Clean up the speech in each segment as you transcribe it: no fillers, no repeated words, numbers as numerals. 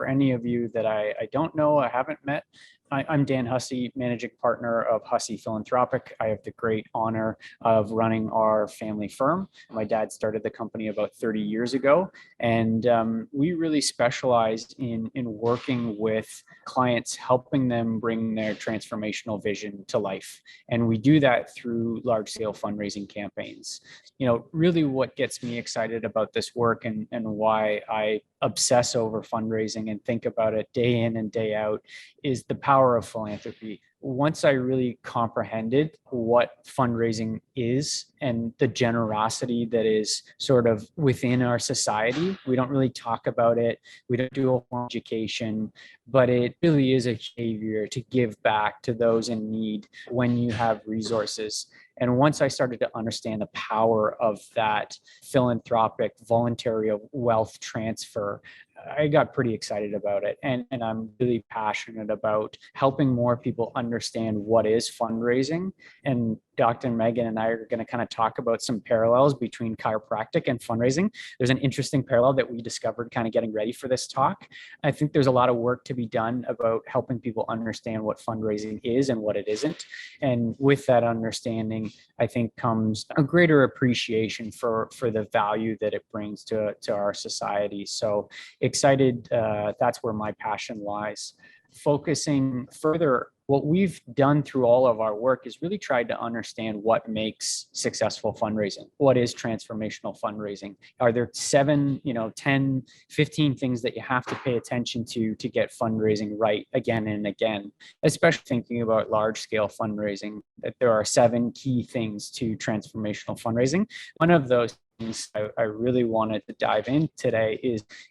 for any of you that I don't know, I haven't met, I'm Dan Hussey, managing partner of Hussey Philanthropic. I have the great honor of running our family firm. My dad started the company about 30 years ago, and we really specialize in working with clients, helping them bring their transformational vision to life. And we do that through large-scale fundraising campaigns. You know, really what gets me excited about this work and why I obsess over fundraising and think about it day in and day out is the power of philanthropy. Once I really comprehended what fundraising is and the generosity that is sort of within our society, we don't really talk about it. We don't do a formal education, but it really is a behavior to give back to those in need when you have resources. And once I started to understand the power of that philanthropic, voluntary wealth transfer, I got pretty excited about it. And I'm really passionate about helping more people understand what is fundraising. And Dr. Megan and I are going to kind of talk about some parallels between chiropractic and fundraising. There's an interesting parallel that we discovered kind of getting ready for this talk. I think there's a lot of work to be done about helping people understand what fundraising is and what it isn't. And with that understanding, I think comes a greater appreciation for the value that it brings to our society. So excited, that's where my passion lies. Focusing further, what we've done through all of our work is really tried to understand what makes successful fundraising. What is transformational fundraising? Are there 7, 10, 15 things that you have to pay attention to get fundraising right again and again? Especially thinking about large scale fundraising, that there are 7 key things to transformational fundraising. One of those things I really wanted to dive in today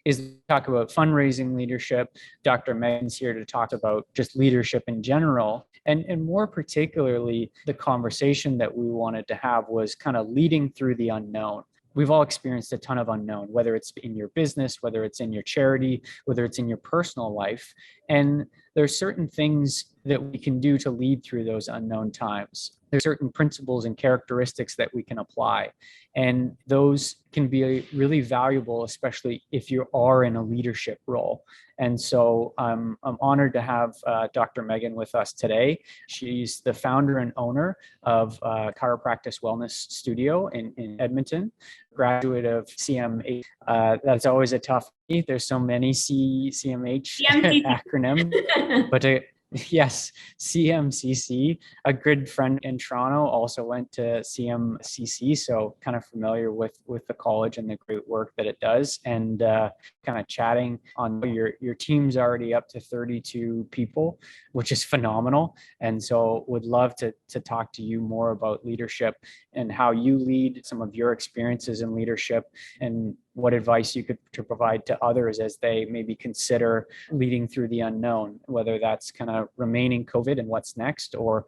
is talk about fundraising leadership. Dr. Megan's here to talk about just leadership in general. And more particularly, the conversation that we wanted to have was kind of leading through the unknown. We've all experienced a ton of unknown, whether it's in your business, whether it's in your charity, whether it's in your personal life. And there's certain things that we can do to lead through those unknown times. There's certain principles and characteristics that we can apply. And those can be really valuable, especially if you are in a leadership role. And so I'm honored to have Dr. Megan with us today. She's the founder and owner of Chiropractic Wellness Studio in Edmonton, graduate of CMH. That's always a tough. There's so many CMH acronym, but yes, CMCC. A good friend in Toronto also went to CMCC, so kind of familiar with the college and the great work that it does. And kind of chatting on your team's already up to 32 people, which is phenomenal. And so would love to talk to you more about leadership and how you lead, some of your experiences in leadership, and what advice you could to provide to others as they maybe consider leading through the unknown, whether that's kind of remaining COVID and what's next, or,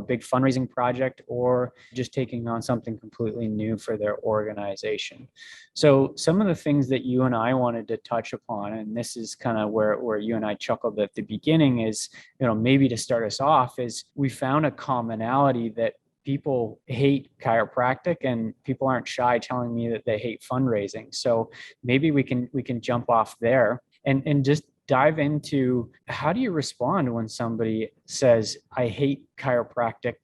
big fundraising project, or just taking on something completely new for their organization. So some of the things that you and I wanted to touch upon, and this is kind of where you and I chuckled at the beginning, is, maybe to start us off, is we found a commonality that people hate chiropractic, and people aren't shy telling me that they hate fundraising. So maybe we can jump off there and just dive into, how do you respond when somebody says, I hate chiropractic,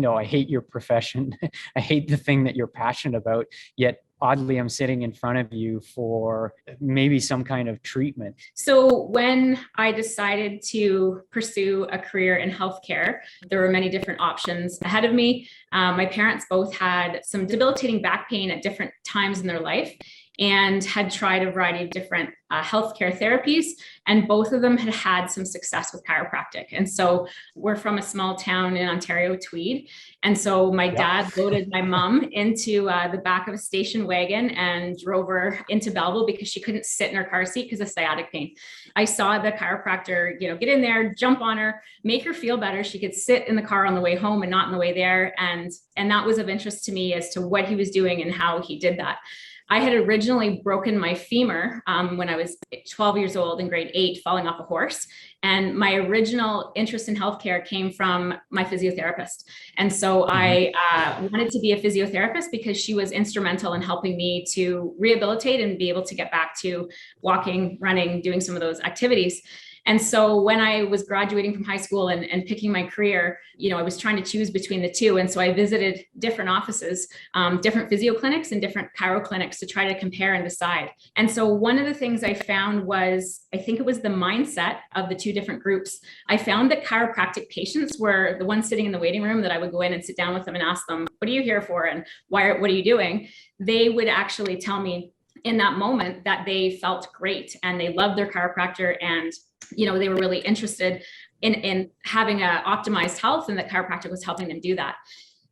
I hate your profession, I hate the thing that you're passionate about, yet oddly, I'm sitting in front of you for maybe some kind of treatment. So when I decided to pursue a career in healthcare, there were many different options ahead of me. My parents both had some debilitating back pain at different times in their life, and had tried a variety of different healthcare therapies, and both of them had had some success with chiropractic. And so we're from a small town in Ontario, Tweed. And so my dad loaded my mom into the back of a station wagon and drove her into Belleville because she couldn't sit in her car seat because of sciatic pain. I saw the chiropractor, get in there, jump on her, make her feel better. She could sit in the car on the way home and not on the way there. And that was of interest to me as to what he was doing and how he did that. I had originally broken my femur when I was 12 years old in grade 8, falling off a horse. And my original interest in healthcare came from my physiotherapist. And so I wanted to be a physiotherapist because she was instrumental in helping me to rehabilitate and be able to get back to walking, running, doing some of those activities. And so when I was graduating from high school and picking my career, I was trying to choose between the two. And so I visited different offices, different physio clinics and different chiro clinics to try to compare and decide. And so one of the things I found was, I think it was the mindset of the two different groups. I found that chiropractic patients were the ones sitting in the waiting room that I would go in and sit down with them and ask them, what are you here for? And what are you doing? They would actually tell me in that moment that they felt great and they loved their chiropractor, and they were really interested in having a optimized health, and that chiropractic was helping them do that.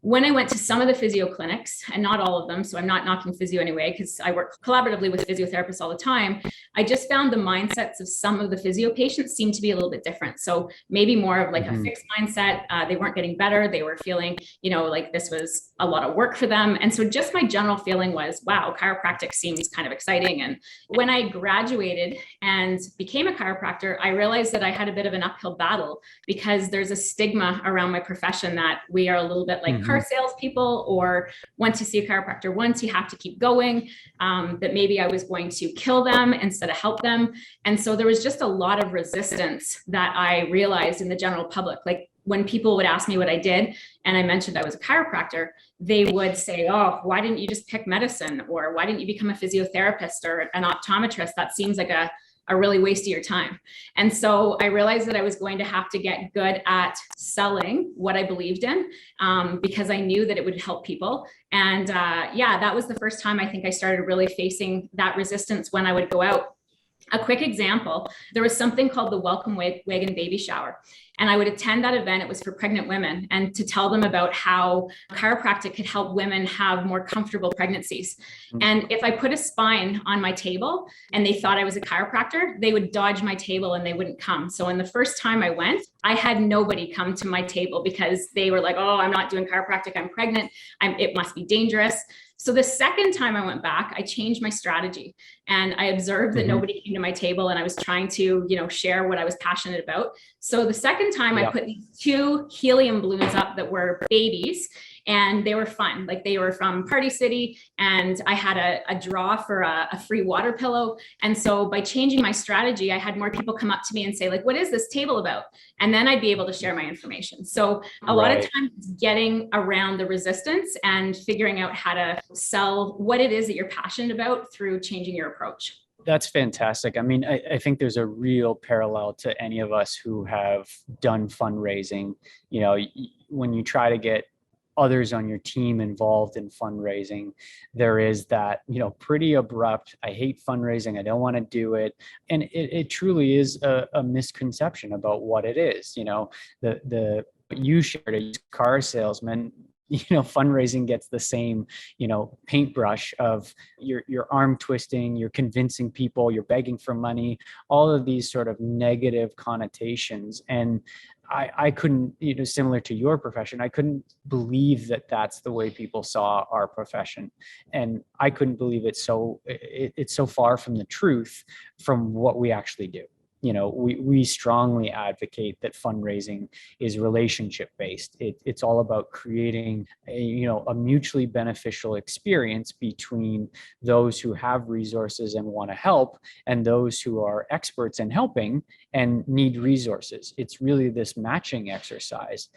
When I went to some of the physio clinics, and not all of them, so I'm not knocking physio anyway, because I work collaboratively with physiotherapists all the time, I just found the mindsets of some of the physio patients seemed to be a little bit different. So maybe more of like a fixed mindset. They weren't getting better. They were feeling, like this was a lot of work for them. And so just my general feeling was, wow, chiropractic seems kind of exciting. And when I graduated and became a chiropractor, I realized that I had a bit of an uphill battle, because there's a stigma around my profession that we are a little bit like car salespeople, or once you see a chiropractor once, you have to keep going, that maybe I was going to kill them instead of help them. And so there was just a lot of resistance that I realized in the general public. Like when people would ask me what I did and I mentioned I was a chiropractor, they would say, oh, why didn't you just pick medicine? Or why didn't you become a physiotherapist or an optometrist? That seems like a really waste of your time. And so I realized that I was going to have to get good at selling what I believed in, because I knew that it would help people. And that was the first time I think I started really facing that resistance when I would go out. A quick example, there was something called the Welcome Wagon Baby Shower. And I would attend that event. It was for pregnant women, and to tell them about how chiropractic could help women have more comfortable pregnancies. And if I put a spine on my table and they thought I was a chiropractor, they would dodge my table and they wouldn't come. So when the first time I went, I had nobody come to my table because they were like, oh, I'm not doing chiropractic. I'm pregnant. It must be dangerous. So the second time I went back, I changed my strategy, and I observed that nobody came to my table, and I was trying to, share what I was passionate about. So the second time I put these 2 helium balloons up that were babies, and they were fun. Like they were from Party City, and I had a draw for a free water pillow. And so by changing my strategy, I had more people come up to me and say, like, what is this table about? And then I'd be able to share my information. So a lot of times it's getting around the resistance and figuring out how to sell what it is that you're passionate about through changing your approach. That's fantastic. I mean, I think there's a real parallel to any of us who have done fundraising. When you try to get others on your team involved in fundraising, there is that, pretty abrupt, I hate fundraising, I don't want to do it. And it truly is a misconception about what it is. You shared a car salesman, fundraising gets the same, paintbrush of your arm twisting, you're convincing people, you're begging for money, all of these sort of negative connotations. And I couldn't, similar to your profession, I couldn't believe that that's the way people saw our profession. And I couldn't believe it's so far from the truth from what we actually do. We strongly advocate that fundraising is relationship based. It's all about creating a mutually beneficial experience between those who have resources and want to help and those who are experts in helping and need resources. It's really this matching exercise.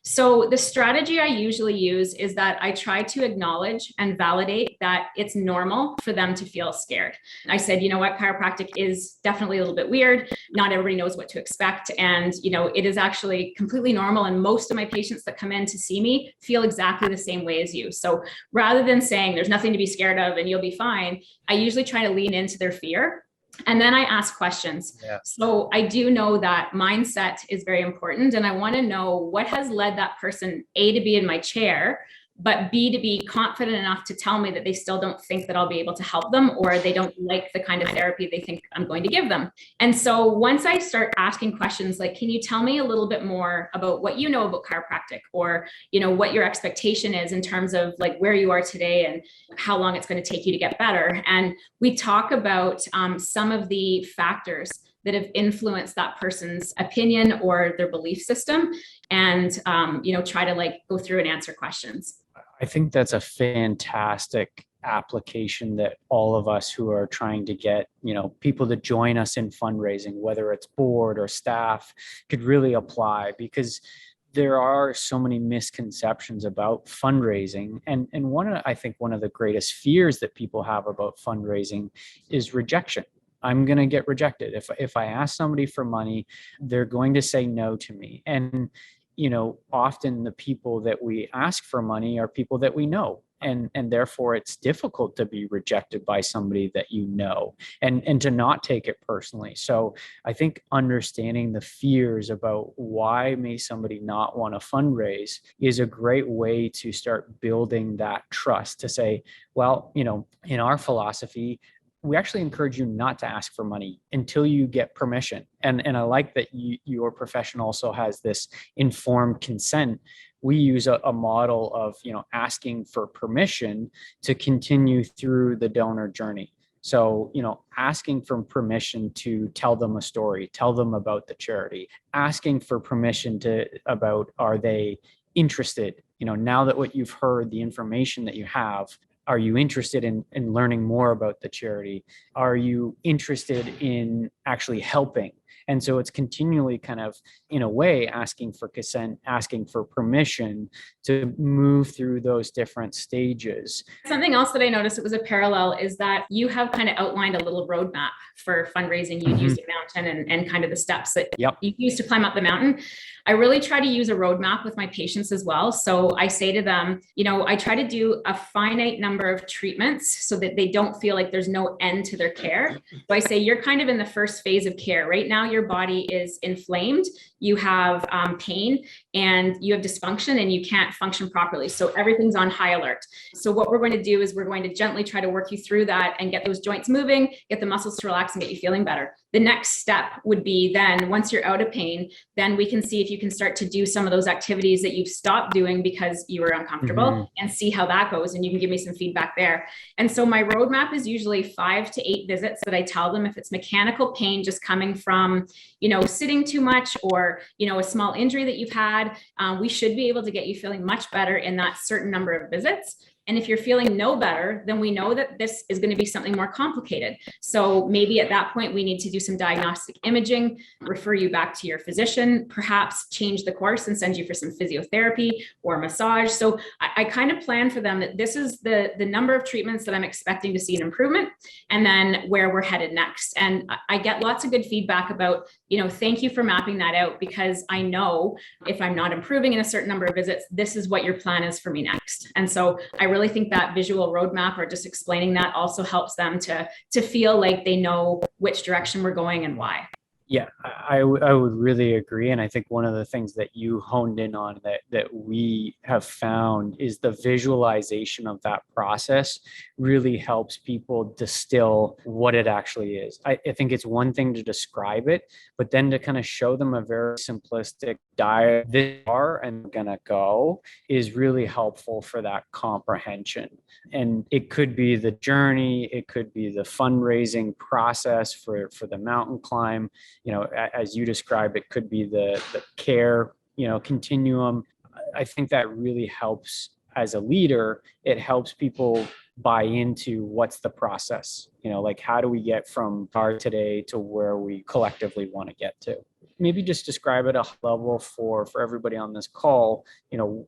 So the strategy I usually use is that I try to acknowledge and validate that it's normal for them to feel scared. I said, chiropractic is definitely a little bit weird. Not everybody knows what to expect. And, it is actually completely normal. And most of my patients that come in to see me feel exactly the same way as you. So rather than saying there's nothing to be scared of and you'll be fine, I usually try to lean into their fear. And then I ask questions. Yeah. So I do know that mindset is very important. And I want to know what has led that person, A, to be in my chair, but B, to be confident enough to tell me that they still don't think that I'll be able to help them, or they don't like the kind of therapy they think I'm going to give them. And so once I start asking questions like, can you tell me a little bit more about what you know about chiropractic, or, what your expectation is in terms of like where you are today and how long it's going to take you to get better. And we talk about some of the factors that have influenced that person's opinion or their belief system, and try to like go through and answer questions. I think that's a fantastic application that all of us who are trying to get, people to join us in fundraising, whether it's board or staff, could really apply, because there are so many misconceptions about fundraising. And I think one of the greatest fears that people have about fundraising is rejection. I'm going to get rejected. If I ask somebody for money, they're going to say no to me. And often the people that we ask for money are people that we know. And therefore it's difficult to be rejected by somebody that and to not take it personally. So I think understanding the fears about why may somebody not want to fundraise is a great way to start building that trust, to say, well, in our philosophy, we actually encourage you not to ask for money until you get permission. And I like that your profession also has this informed consent. We use a model of, asking for permission to continue through the donor journey. So, asking for permission to tell them a story, tell them about the charity, asking for permission about, are they interested? Now that what you've heard, the information that you have, are you interested in learning more about the charity? Are you interested in actually helping? And so it's continually kind of, in a way, asking for consent, asking for permission to move through those different stages. Something else that I noticed, it was a parallel, is that you have kind of outlined a little roadmap for fundraising. You used a mountain and kind of the steps that you use to climb up the mountain. I really try to use a roadmap with my patients as well. So I say to them, I try to do a finite number of treatments so that they don't feel like there's no end to their care. So I say, you're kind of in the first phase of care. Right now, your body is inflamed, you have pain, and you have dysfunction, and you can't function properly. So everything's on high alert. So what we're going to do is we're going to gently try to work you through that and get those joints moving, get the muscles to relax, and get you feeling better. The next step would be then, once you're out of pain, then we can see if you can start to do some of those activities that you've stopped doing because you were uncomfortable, and see how that goes. And you can give me some feedback there. And so my roadmap is usually 5 to 8 visits that I tell them, if it's mechanical pain just coming from, sitting too much, or, a small injury that you've had, we should be able to get you feeling much better in that certain number of visits. And if you're feeling no better, then we know that this is going to be something more complicated. So maybe at that point, we need to do some diagnostic imaging, refer you back to your physician, perhaps change the course and send you for some physiotherapy or massage. So I kind of plan for them that this is the number of treatments that I'm expecting to see an improvement, and then where we're headed next. And I get lots of good feedback about, thank you for mapping that out, because I know if I'm not improving in a certain number of visits, this is what your plan is for me next. And so I really think that visual roadmap, or just explaining that, also helps them to feel like they know which direction we're going and why. Yeah, I would really agree. And I think one of the things that you honed in on that we have found is the visualization of that process really helps people distill what it actually is. I think it's one thing to describe it, but then to kind of show them a very simplistic diet, they are and gonna go, is really helpful for that comprehension. And it could be the journey, it could be the fundraising process for the mountain climb. As you described, it could be the care, continuum. I think that really helps as a leader. It helps people buy into what's the process, like how do we get from our today to where we collectively want to get to. Maybe just describe at a level for everybody on this call,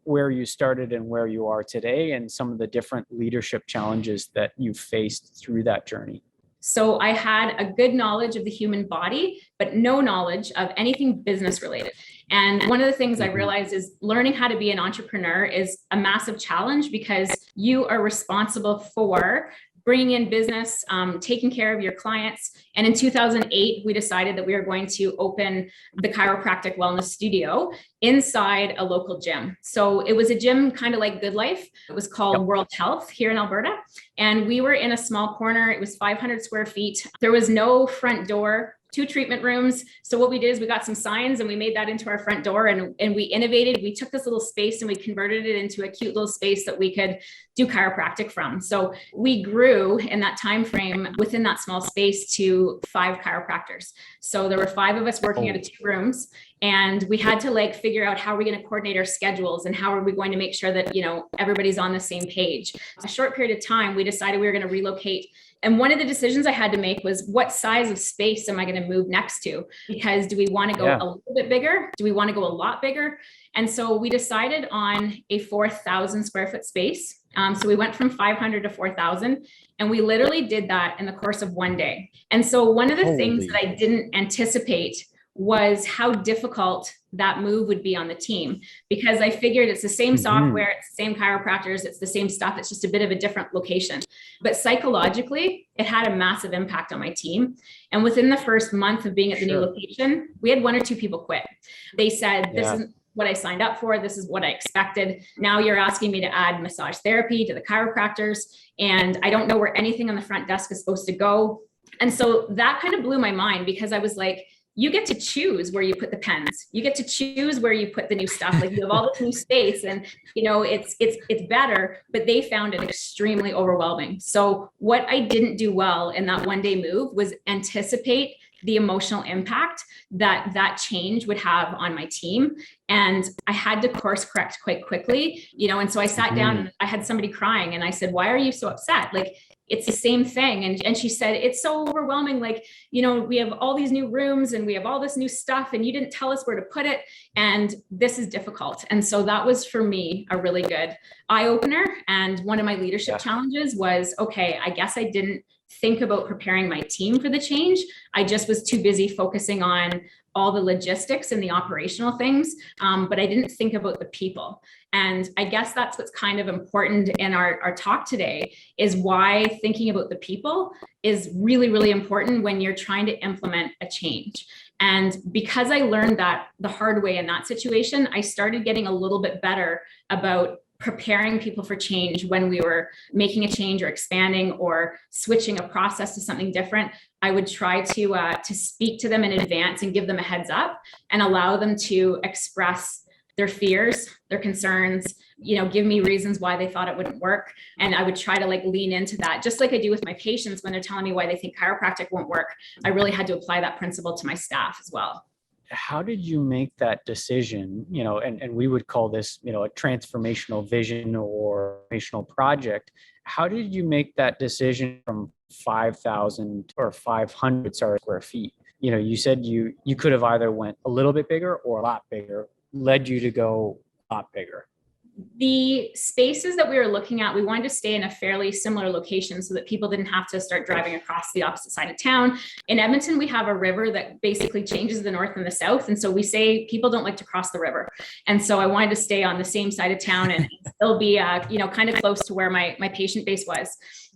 where you started and where you are today, and some of the different leadership challenges that you've faced through that journey. So I had a good knowledge of the human body, but no knowledge of anything business related. And one of the things I realized is learning how to be an entrepreneur is a massive challenge, because you are responsible for bringing in business, taking care of your clients. And in 2008, we decided that we were going to open the Chiropractic Wellness Studio inside a local gym. So it was a gym kind of like Good Life. It was called World Health here in Alberta. And we were in a small corner. It was 500 square feet. There was no front door, 2 treatment rooms. So what we did is we got some signs and we made that into our front door, and we innovated. We took this little space and we converted it into a cute little space that we could do chiropractic from. So we grew in that time frame within that small space to 5 chiropractors. So there were 5 of us working out of 2 rooms, and we had to like figure out how are we going to coordinate our schedules and how are we going to make sure that, you know, everybody's on the same page. A short period of time, we decided we were going to relocate. And one of the decisions I had to make was, what size of space am I going to move next to? Because do we want to go a little bit bigger? Do we want to go a lot bigger? And so we decided on a 4,000 square foot space. So we went from 500 to 4,000, and we literally did that in the course of one day. And so one of the things that I didn't anticipate was how difficult that move would be on the team, because I figured it's the same software, it's the same chiropractors, it's the same stuff. It's just a bit of a different location. But psychologically, it had a massive impact on my team. And within the first month of being at the new location, we had 1 or 2 people quit. They said, this isn't what I signed up for. This is what I expected. Now you're asking me to add massage therapy to the chiropractors, and I don't know where anything on the front desk is supposed to go. And so that kind of blew my mind, because I was like, you get to choose where you put the pens. You get to choose where you put the new stuff. Like, you have all this new space, and you know, it's better, but they found it extremely overwhelming. So what I didn't do well in that one-day move was anticipate the emotional impact that that change would have on my team. And I had to course correct quite quickly, you know, and so I sat down and I had somebody crying, and I said, why are you so upset? Like, it's the same thing. And she said, it's so overwhelming. Like, you know, we have all these new rooms and we have all this new stuff, and you didn't tell us where to put it. And this is difficult. And so that was, for me, a really good eye opener. And one of my leadership challenges was, okay, I guess I didn't think about preparing my team for the change. I just was too busy focusing on all the logistics and the operational things, but I didn't think about the people. And I guess that's what's kind of important in our talk today, is why thinking about the people is really, really important when you're trying to implement a change. And because I learned that the hard way in that situation, I started getting a little bit better about preparing people for change when we were making a change or expanding or switching a process to something different. I would try to speak to them in advance and give them a heads up and allow them to express their fears, their concerns, you know, give me reasons why they thought it wouldn't work. And I would try to like lean into that, just like I do with my patients when they're telling me why they think chiropractic won't work. I really had to apply that principle to my staff as well. How did you make that decision? You know, and we would call this, you know, a transformational vision or transformational project. How did you make that decision from 5,000 or 500 square feet? You know, you said you could have either went a little bit bigger or a lot bigger, led you to go a lot bigger. The spaces that we were looking at, we wanted to stay in a fairly similar location so that people didn't have to start driving across the opposite side of town. In Edmonton, we have a river that basically changes the north and the south. And so we say people don't like to cross the river. And so I wanted to stay on the same side of town and still be, you know, kind of close to where my patient base was.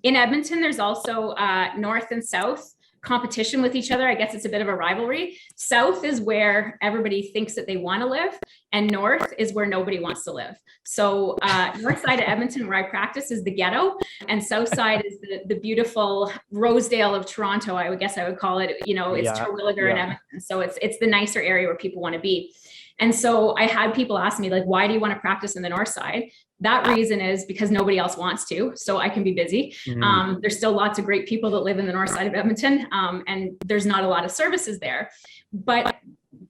In Edmonton, there's also north and south competition with each other. I guess it's a bit of a rivalry. South is where everybody thinks that they want to live, and north is where nobody wants to live. So north side of Edmonton, where I practice, is the ghetto, and south side is the beautiful Rosedale of Toronto. I would guess I would call it. You know, it's Terwilliger and Edmonton, so it's the nicer area where people want to be. And so I had people ask me, like, why do you want to practice in the north side? That reason is because nobody else wants to, so I can be busy. There's still lots of great people that live in the north side of Edmonton, and there's not a lot of services there. But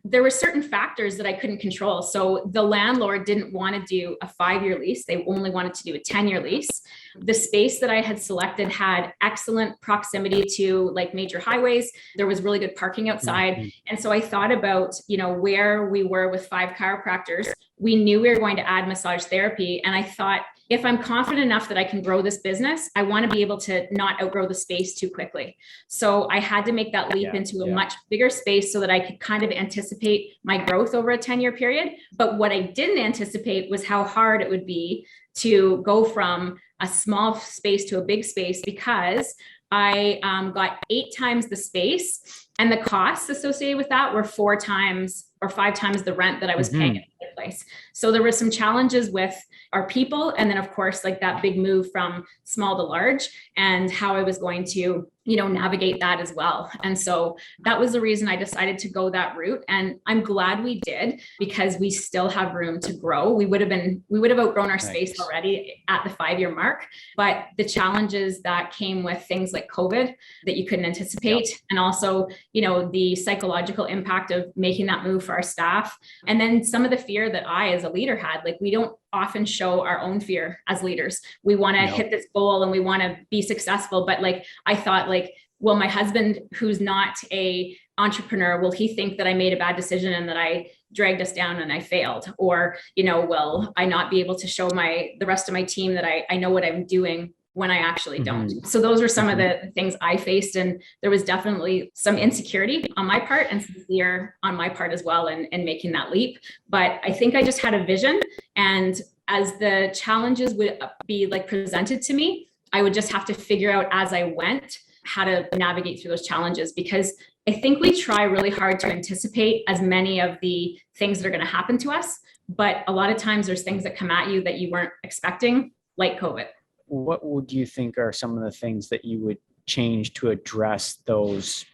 there were certain factors that I couldn't control. So the landlord didn't want to do a 5-year lease. They only wanted to do a 10-year lease. The space that I had selected had excellent proximity to like major highways. There was really good parking outside. And so I thought about, you know, where we were with 5 chiropractors. We knew we were going to add massage therapy. And I thought, if I'm confident enough that I can grow this business, I want to be able to not outgrow the space too quickly. So I had to make that leap into a much bigger space so that I could kind of anticipate my growth over a 10-year period. But what I didn't anticipate was how hard it would be to go from a small space to a big space because I got 8 times the space, and the costs associated with that were 4 times or 5 times the rent that I was paying in the other place. So there were some challenges with our people. And then of course, like that big move from small to large and how I was going to, navigate that as well. And so that was the reason I decided to go that route. And I'm glad we did, because we still have room to grow. We would have outgrown our space already at the 5-year mark, but the challenges that came with things like COVID that you couldn't anticipate. And also, the psychological impact of making that move for our staff. And then some of the fear that I, as a leader, had, like, we don't often show our own fear as leaders. We want to hit this goal and we want to be successful. But like, I thought, like, well, my husband, who's not a entrepreneur, will he think that I made a bad decision and that I dragged us down and I failed? Or, will I not be able to show the rest of my team that I know what I'm doing when I actually don't? So those were some of the things I faced. And there was definitely some insecurity on my part and some fear on my part as well in making that leap. But I think I just had a vision. And as the challenges would be like presented to me, I would just have to figure out as I went how to navigate through those challenges, because I think we try really hard to anticipate as many of the things that are going to happen to us. But a lot of times there's things that come at you that you weren't expecting, like COVID. What would you think are some of the things that you would change to address those,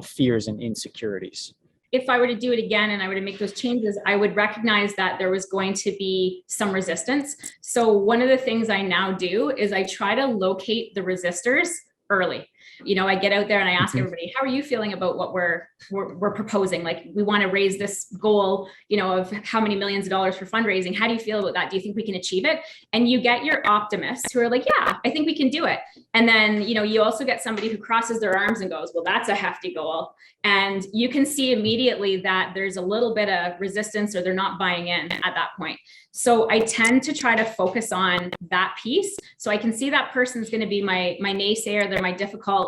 fears and insecurities? If I were to do it again and I were to make those changes, I would recognize that there was going to be some resistance. So one of the things I now do is I try to locate the resistors early. I get out there and I ask everybody, how are you feeling about what we're proposing? Like, we want to raise this goal, of how many millions of dollars for fundraising. How do you feel about that? Do you think we can achieve it? And you get your optimists who are like, yeah, I think we can do it. And then, you also get somebody who crosses their arms and goes, well, that's a hefty goal. And you can see immediately that there's a little bit of resistance, or they're not buying in at that point. So I tend to try to focus on that piece. So I can see that person's going to be my naysayer. They're my difficult,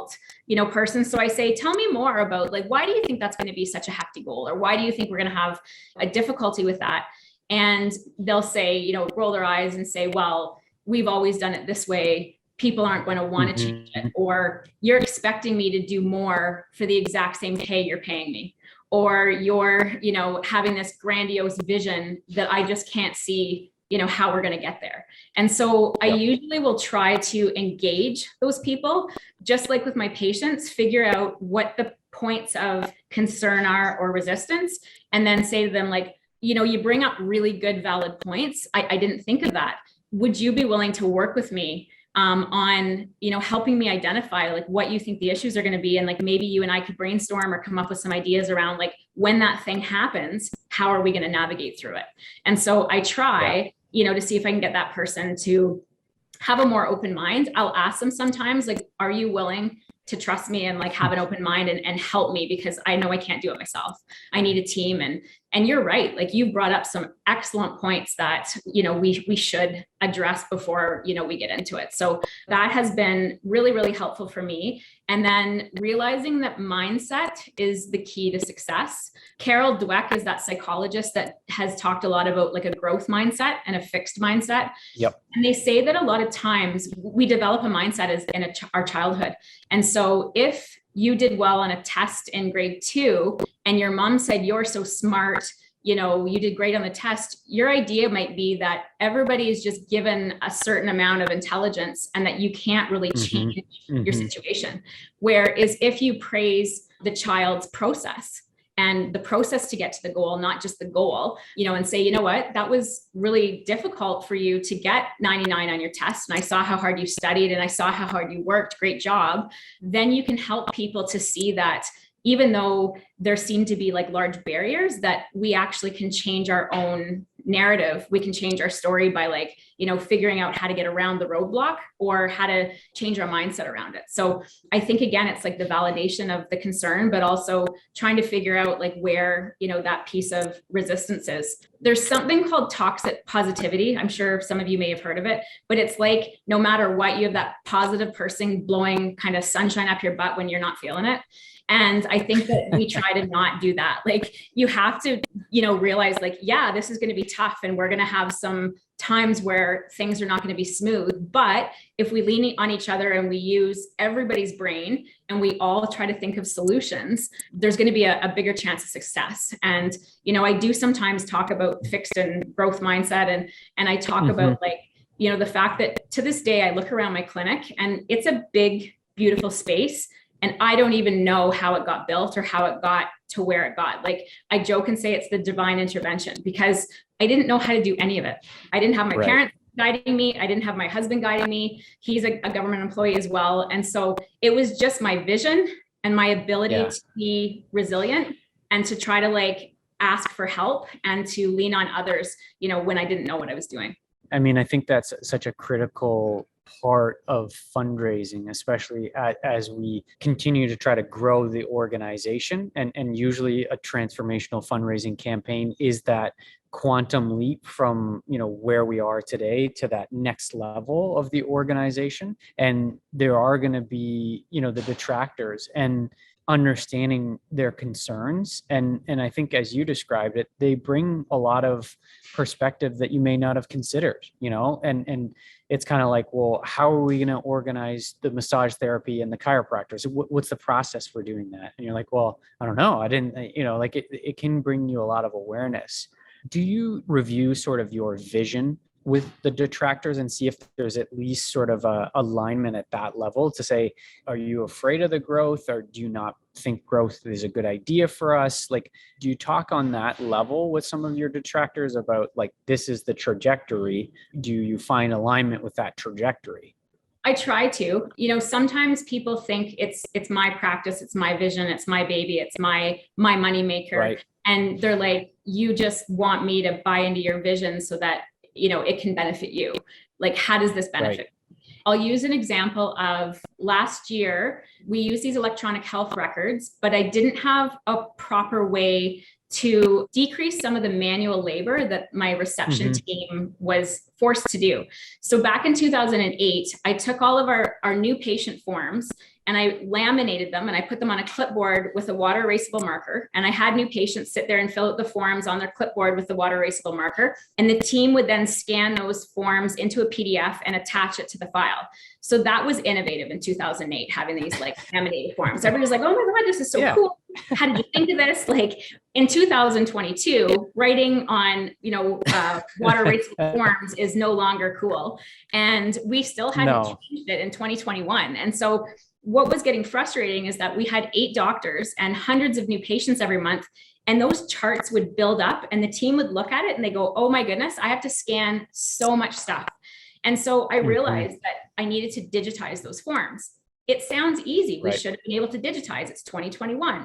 person. So I say, tell me more about, like, why do you think that's going to be such a hefty goal? Or why do you think we're going to have a difficulty with that? And they'll say, roll their eyes and say, well, we've always done it this way. People aren't going to want to change it. Or you're expecting me to do more for the exact same pay you're paying me. Or you're, having this grandiose vision that I just can't see, how we're going to get there. And so I usually will try to engage those people, just like with my patients, figure out what the points of concern are or resistance, and then say to them, like, you bring up really good, valid points. I didn't think of that. Would you be willing to work with me on, helping me identify, like, what you think the issues are going to be? And like, maybe you and I could brainstorm or come up with some ideas around, like, when that thing happens, how are we going to navigate through it? And so I try, to see if I can get that person to have a more open mind. I'll ask them sometimes, like, are you willing to trust me and like have an open mind and help me, because I know I can't do it myself. I need a team. And you're right. Like, you brought up some excellent points that, we should address before, we get into it. So that has been really, really helpful for me. And then realizing that mindset is the key to success. Carol Dweck is that psychologist that has talked a lot about like a growth mindset and a fixed mindset. Yep. And they say that a lot of times we develop a mindset as in our childhood. And so if you did well on a test in grade 2 and your mom said, you're so smart, you did great on the test, your idea might be that everybody is just given a certain amount of intelligence and that you can't really change your situation. Whereas if you praise the child's process and the process to get to the goal, not just the goal, and say, you know what, that was really difficult for you to get 99 on your test. And I saw how hard you studied and I saw how hard you worked. Great job. Then you can help people to see that even though there seem to be like large barriers, that we actually can change our own narrative. We can change our story by like, figuring out how to get around the roadblock or how to change our mindset around it. So I think, again, it's like the validation of the concern, but also trying to figure out like where, that piece of resistance is. There's something called toxic positivity. I'm sure some of you may have heard of it, but it's like, no matter what, you have that positive person blowing kind of sunshine up your butt when you're not feeling it. And I think that we try to not do that. Like, you have to, realize like, yeah, this is going to be tough and we're going to have some times where things are not going to be smooth. But if we lean on each other and we use everybody's brain and we all try to think of solutions, there's going to be a bigger chance of success. And, I do sometimes talk about fixed and growth mindset, and I talk about like, the fact that to this day, I look around my clinic and it's a big, beautiful space. And I don't even know how it got built or how it got to where it got. Like, I joke and say it's the divine intervention, because I didn't know how to do any of it. I didn't have my parents guiding me. I didn't have my husband guiding me. He's a government employee as well. And so it was just my vision and my ability to be resilient and to try to like ask for help and to lean on others, when I didn't know what I was doing. I mean, I think that's such a critical part of fundraising, especially as we continue to try to grow the organization. And usually a transformational fundraising campaign is that quantum leap from, where we are today to that next level of the organization. And there are going to be, the detractors, and understanding their concerns. And I think, as you described it, they bring a lot of perspective that you may not have considered, and it's kind of like, well, how are we going to organize the massage therapy and the chiropractors? What's the process for doing that? And you're like, well, I don't know. I didn't, like it can bring you a lot of awareness. Do you review sort of your vision with the detractors and see if there's at least sort of a alignment at that level to say, are you afraid of the growth, or do you not think growth is a good idea for us? Like, do you talk on that level with some of your detractors about like, this is the trajectory? Do you find alignment with that trajectory? I try to. Sometimes people think it's my practice, it's my vision, it's my baby, it's my money maker. Right. And they're like, you just want me to buy into your vision so that it can benefit you. Like, how does this benefit? Right. I'll use an example of last year. We use these electronic health records, but I didn't have a proper way to decrease some of the manual labor that my reception team was forced to do. So back in 2008, I took all of our new patient forms and I laminated them and I put them on a clipboard with a water erasable marker. And I had new patients sit there and fill out the forms on their clipboard with the water erasable marker. And the team would then scan those forms into a PDF and attach it to the file. So that was innovative in 2008, having these like laminated forms. Everybody's like, oh my God, this is so cool. How did you think of this? Like, in 2022, writing on, water erasable forms is no longer cool. And we still hadn't changed it in 2021. And so what was getting frustrating is that we had 8 doctors and hundreds of new patients every month. And those charts would build up and the team would look at it and they go, oh my goodness, I have to scan so much stuff. And so I realized that I needed to digitize those forms. It sounds easy. We should have been able to digitize. It's 2021.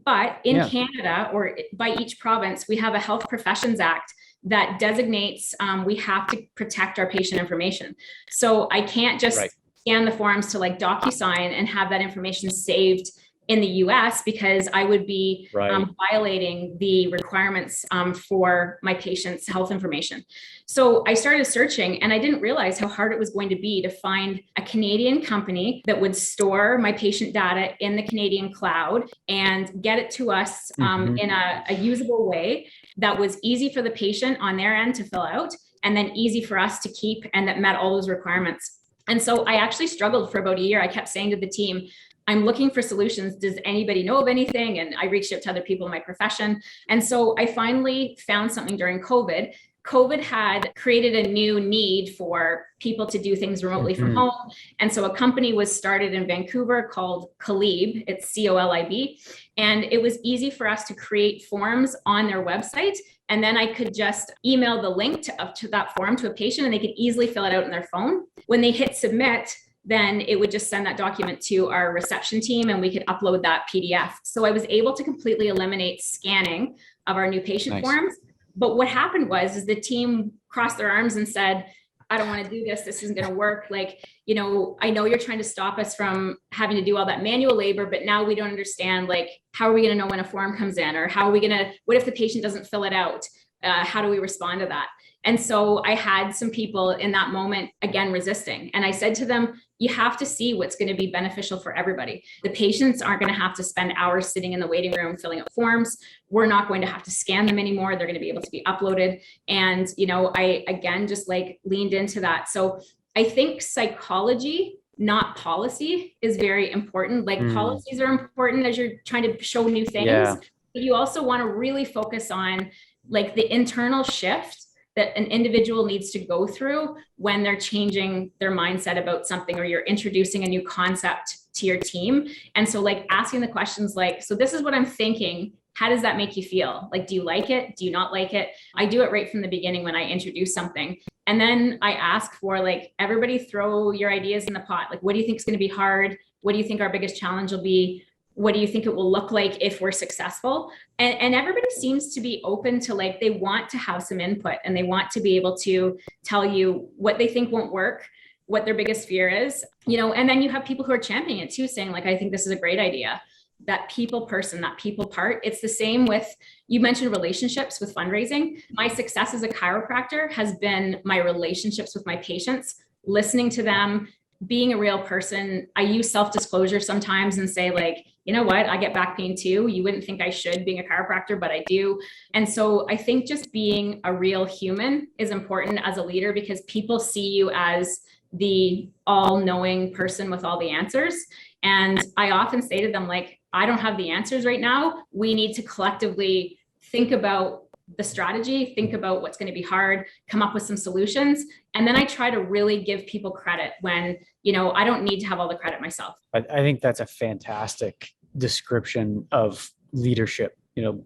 But in Canada, or by each province, we have a Health Professions Act that designates we have to protect our patient information. So I can't just scan the forms to like DocuSign and have that information saved in the US, because I would be violating the requirements for my patient's health information. So I started searching and I didn't realize how hard it was going to be to find a Canadian company that would store my patient data in the Canadian cloud and get it to us in a usable way that was easy for the patient on their end to fill out, and then easy for us to keep, and that met all those requirements. And so I actually struggled for about a year. I kept saying to the team, I'm looking for solutions. Does anybody know of anything? And I reached out to other people in my profession. And so I finally found something during COVID. COVID had created a new need for people to do things remotely from home. And so a company was started in Vancouver called Colib. It's COLIB. And it was easy for us to create forms on their website. And then I could just email the link to that form to a patient and they could easily fill it out on their phone. When they hit submit, then it would just send that document to our reception team and we could upload that PDF. So I was able to completely eliminate scanning of our new patient forms. But what happened was the team crossed their arms and said, I don't want to do this. This isn't going to work. Like, I know you're trying to stop us from having to do all that manual labor, but now we don't understand, like, how are we going to know when a form comes in, or how are we going to, what if the patient doesn't fill it out? How do we respond to that? And so I had some people in that moment, again, resisting. And I said to them, you have to see what's going to be beneficial for everybody. The patients aren't going to have to spend hours sitting in the waiting room filling out forms. We're not going to have to scan them anymore. They're going to be able to be uploaded. And, I, again, just like leaned into that. So I think psychology, not policy, is very important. Like policies are important as you're trying to show new things. Yeah. But you also want to really focus on like the internal shift that an individual needs to go through when they're changing their mindset about something, or you're introducing a new concept to your team. And so like asking the questions like, so this is what I'm thinking. How does that make you feel? Like, do you like it? Do you not like it? I do it right from the beginning when I introduce something. And then I ask for like, everybody throw your ideas in the pot. Like, what do you think is going to be hard? What do you think our biggest challenge will be? What do you think it will look like if we're successful? And everybody seems to be open to like, they want to have some input and they want to be able to tell you what they think won't work, what their biggest fear is, and then you have people who are championing it too, saying like, I think this is a great idea. That people person, that people part. It's the same with, you mentioned relationships with fundraising. My success as a chiropractor has been my relationships with my patients, listening to them, being a real person. I use self-disclosure sometimes and say like, you know what, I get back pain too. You wouldn't think I should being a chiropractor, but I do. And so I think just being a real human is important as a leader, because people see you as the all-knowing person with all the answers. And I often say to them, like, I don't have the answers right now. We need to collectively think about the strategy, think about what's going to be hard, come up with some solutions. And then I try to really give people credit when, I don't need to have all the credit myself. I think that's a fantastic description of leadership,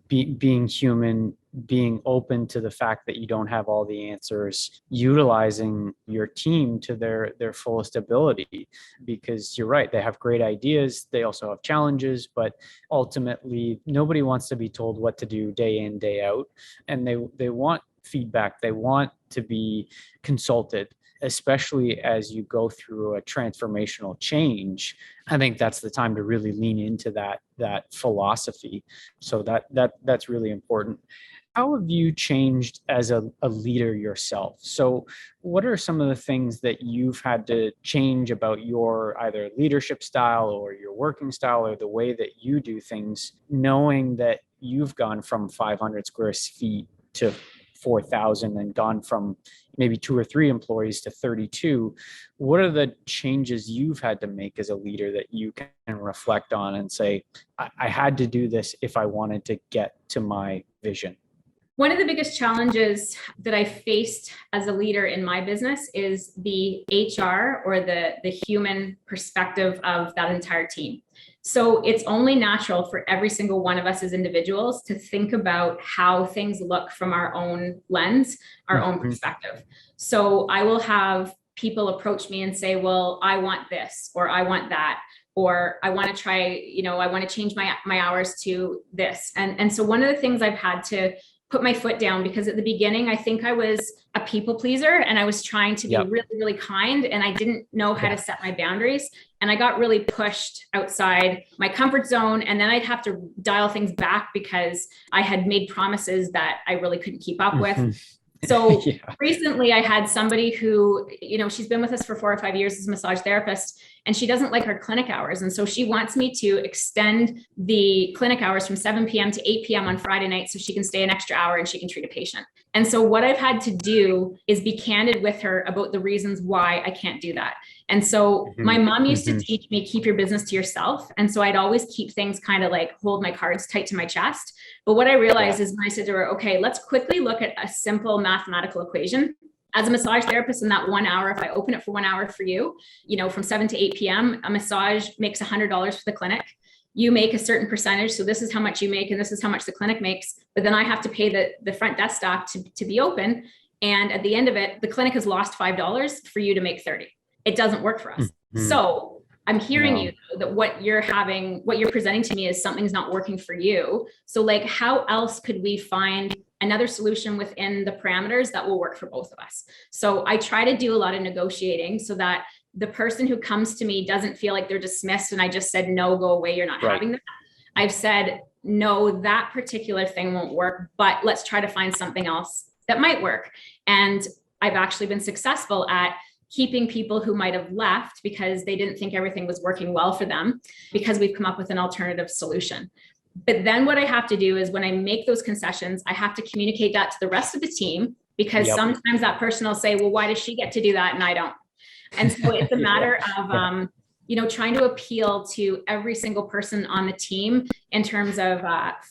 being human, being open to the fact that you don't have all the answers, utilizing your team to their fullest ability, because you're right, they have great ideas, they also have challenges, but ultimately nobody wants to be told what to do day in, day out, and they want feedback, they want to be consulted, especially as you go through a transformational change. I think that's the time to really lean into that philosophy. So that's really important. How have you changed as a leader yourself? So what are some of the things that you've had to change about your either leadership style or your working style or the way that you do things, knowing that you've gone from 500 square feet to 4,000 and gone from maybe 2 or 3 employees to 32? What are the changes you've had to make as a leader that you can reflect on and say, I had to do this if I wanted to get to my vision? One of the biggest challenges that I faced as a leader in my business is the HR, or the human perspective of that entire team. So it's only natural for every single one of us as individuals to think about how things look from our own lens, our own perspective. So I will have people approach me and say, well, I want this, or I want that, or I want to try, I want to change my hours to this. And so one of the things I've had to put my foot down, because at the beginning, I think I was a people pleaser and I was trying to be really, really kind, and I didn't know how to set my boundaries. And I got really pushed outside my comfort zone. And then I'd have to dial things back because I had made promises that I really couldn't keep up with. So recently I had somebody who, she's been with us for 4 or 5 years as a massage therapist, and she doesn't like her clinic hours. And so she wants me to extend the clinic hours from 7 p.m. to 8 p.m. on Friday night so she can stay an extra hour and she can treat a patient. And so what I've had to do is be candid with her about the reasons why I can't do that. And so my mom used to teach me, keep your business to yourself. And so I'd always keep things kind of like hold my cards tight to my chest. But what I realized is when I said to her, okay, let's quickly look at a simple mathematical equation. As a massage therapist, in that 1 hour, if I open it for 1 hour for you, from 7 to 8 p.m., a massage makes $100 for the clinic. You make a certain percentage. So this is how much you make, and this is how much the clinic makes. But then I have to pay the front desk staff to be open. And at the end of it, the clinic has lost $5 for you to make 30. It doesn't work for us. So I'm hearing you that what you're presenting to me is something's not working for you. So like, how else could we find another solution within the parameters that will work for both of us? So I try to do a lot of negotiating so that the person who comes to me doesn't feel like they're dismissed and I just said, no, go away, you're not having that. I've said, no, that particular thing won't work, but let's try to find something else that might work. And I've actually been successful at keeping people who might have left because they didn't think everything was working well for them, because we've come up with an alternative solution. But then what I have to do is when I make those concessions, I have to communicate that to the rest of the team, because sometimes that person will say, well, why does she get to do that and I don't? And so it's a matter of, trying to appeal to every single person on the team in terms of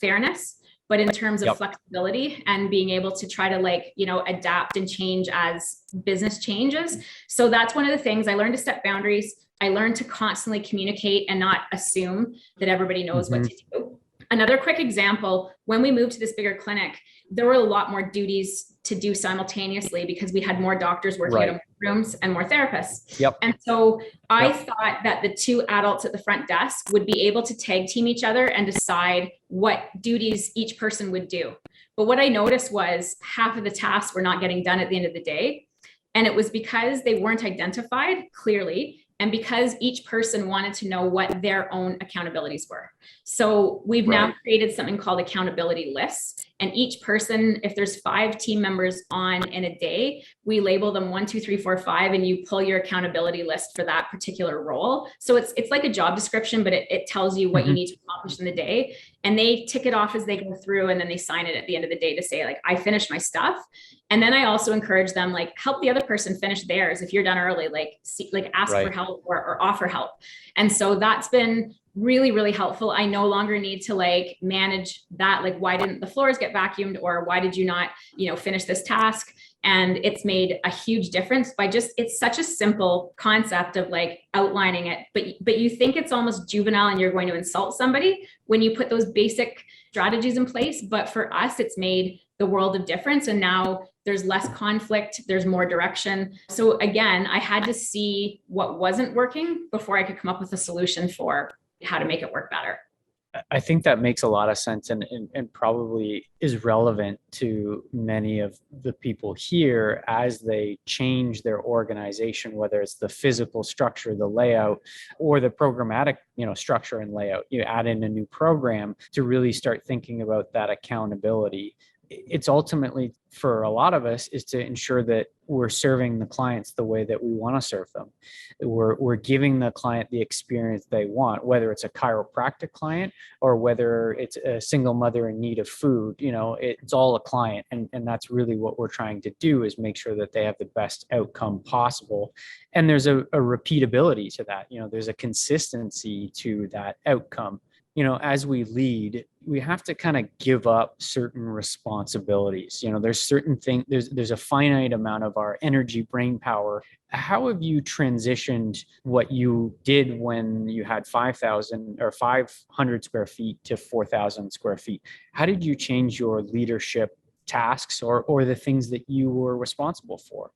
fairness, but in terms of flexibility and being able to try to adapt and change as business changes. So that's one of the things I learned, to set boundaries. I learned to constantly communicate and not assume that everybody knows what to do. Another quick example, when we moved to this bigger clinic, there were a lot more duties to do simultaneously because we had more doctors working in rooms and more therapists. And so I thought that the two adults at the front desk would be able to tag team each other and decide what duties each person would do. But what I noticed was half of the tasks were not getting done at the end of the day. And it was because they weren't identified clearly, and because each person wanted to know what their own accountabilities were. So we've now created something called accountability lists. And each person, if there's 5 team members on in a day, we label them 1, 2, 3, 4, 5, and you pull your accountability list for that particular role. So it's like a job description, but it tells you what you need to accomplish in the day. And they tick it off as they go through, and then they sign it at the end of the day to say, like, I finished my stuff. And then I also encourage them, like, help the other person finish theirs. If you're done early, ask for help or offer help. And so that's been really, really helpful. I no longer need to manage that. Like, why didn't the floors get vacuumed, or why did you not, finish this task? And it's made a huge difference by it's such a simple concept of outlining it, but you think it's almost juvenile and you're going to insult somebody when you put those basic strategies in place. But for us, it's made the world of difference. And now there's less conflict, there's more direction. So again, I had to see what wasn't working before I could come up with a solution for how to make it work better. I think that makes a lot of sense and probably is relevant to many of the people here as they change their organization, whether it's the physical structure, the layout, or the programmatic, structure and layout. You add in a new program to really start thinking about that accountability. It's ultimately, for a lot of us, is to ensure that we're serving the clients the way that we want to serve them. We're giving the client the experience they want, whether it's a chiropractic client or whether it's a single mother in need of food. It's all a client. And that's really what we're trying to do, is make sure that they have the best outcome possible. And there's a repeatability to that. There's a consistency to that outcome. As we lead, we have to kind of give up certain responsibilities. There's certain things, there's a finite amount of our energy, brain power. How have you transitioned what you did when you had 5,000 or 500 square feet to 4,000 square feet? How did you change your leadership tasks or the things that you were responsible for?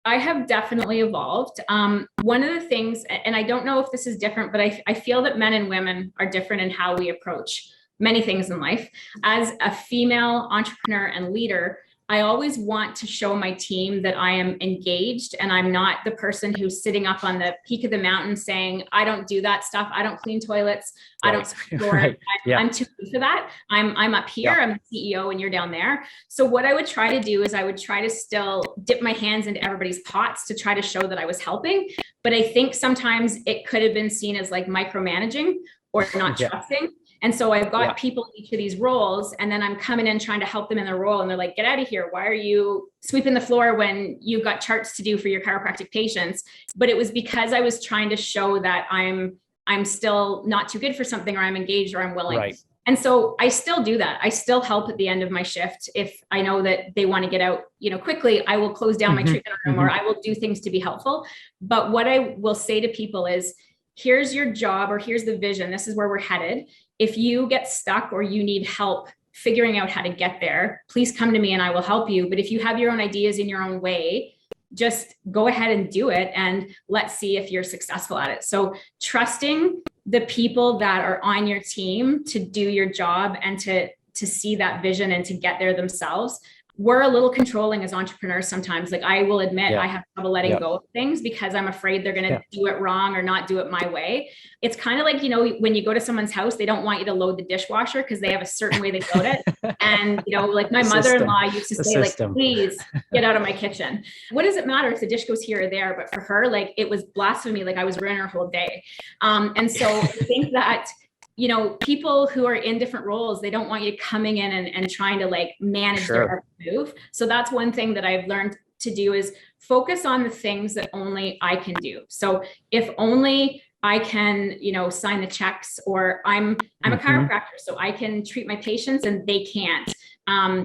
I have definitely evolved. One of the things, and I don't know if this is different, but I feel that men and women are different in how we approach many things in life. As a female entrepreneur and leader, I always want to show my team that I am engaged and I'm not the person who's sitting up on the peak of the mountain saying, I don't do that stuff. I don't clean toilets. I don't floor. I'm too good for that. I'm up here. I'm the CEO and you're down there. So what I would try to do is I would try to still dip my hands into everybody's pots to try to show that I was helping. But I think sometimes it could have been seen as micromanaging or not trusting. And so I've got people in each of these roles, and then I'm coming in trying to help them in their role. And they're like, get out of here. Why are you sweeping the floor when you've got charts to do for your chiropractic patients? But it was because I was trying to show that I'm still not too good for something, or I'm engaged, or I'm willing. Right. And so I still do that. I still help at the end of my shift. If I know that they want to get out, quickly, I will close down my treatment room, or I will do things to be helpful. But what I will say to people is, here's your job, or here's the vision. This is where we're headed. If you get stuck or you need help figuring out how to get there, please come to me and I will help you. But if you have your own ideas in your own way, just go ahead and do it. And let's see if you're successful at it. So trusting the people that are on your team to do your job and to see that vision and to get there themselves. we're a little controlling as entrepreneurs sometimes. Like I will admit I have trouble letting go of things because I'm afraid they're going to do it wrong or not do it my way. It's kind of like, you know, when you go to someone's house, they don't want you to load the dishwasher because they have a certain way they load it. And, you know, like my mother-in-law used to say, like, please get out of my kitchen. What does it matter if the dish goes here or there? But for her, like, it was blasphemy. Like I was ruining her whole day. And so I think that, you know, people who are in different roles, they don't want you coming in and trying to like manage their move. So that's one thing that I've learned to do is focus on the things that only I can do. So if only I can, you know, sign the checks, or I'm a chiropractor, so I can treat my patients and they can't.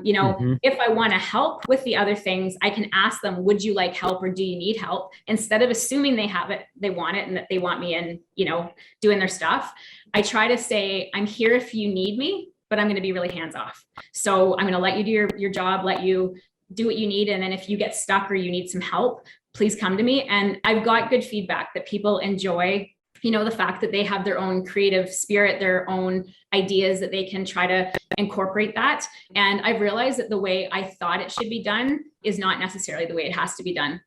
You know, if I want to help with the other things, I can ask them, would you like help or do you need help? Instead of assuming they have it, they want it, and that they want me in, you know, doing their stuff. I try to say, I'm here if you need me, but I'm going to be really hands off. So I'm going to let you do your job, let you do what you need. And then if you get stuck or you need some help, please come to me. And I've got good feedback that people enjoy, you know, the fact that they have their own creative spirit, their own ideas that they can try to incorporate that. And I've realized that the way I thought it should be done is not necessarily the way it has to be done.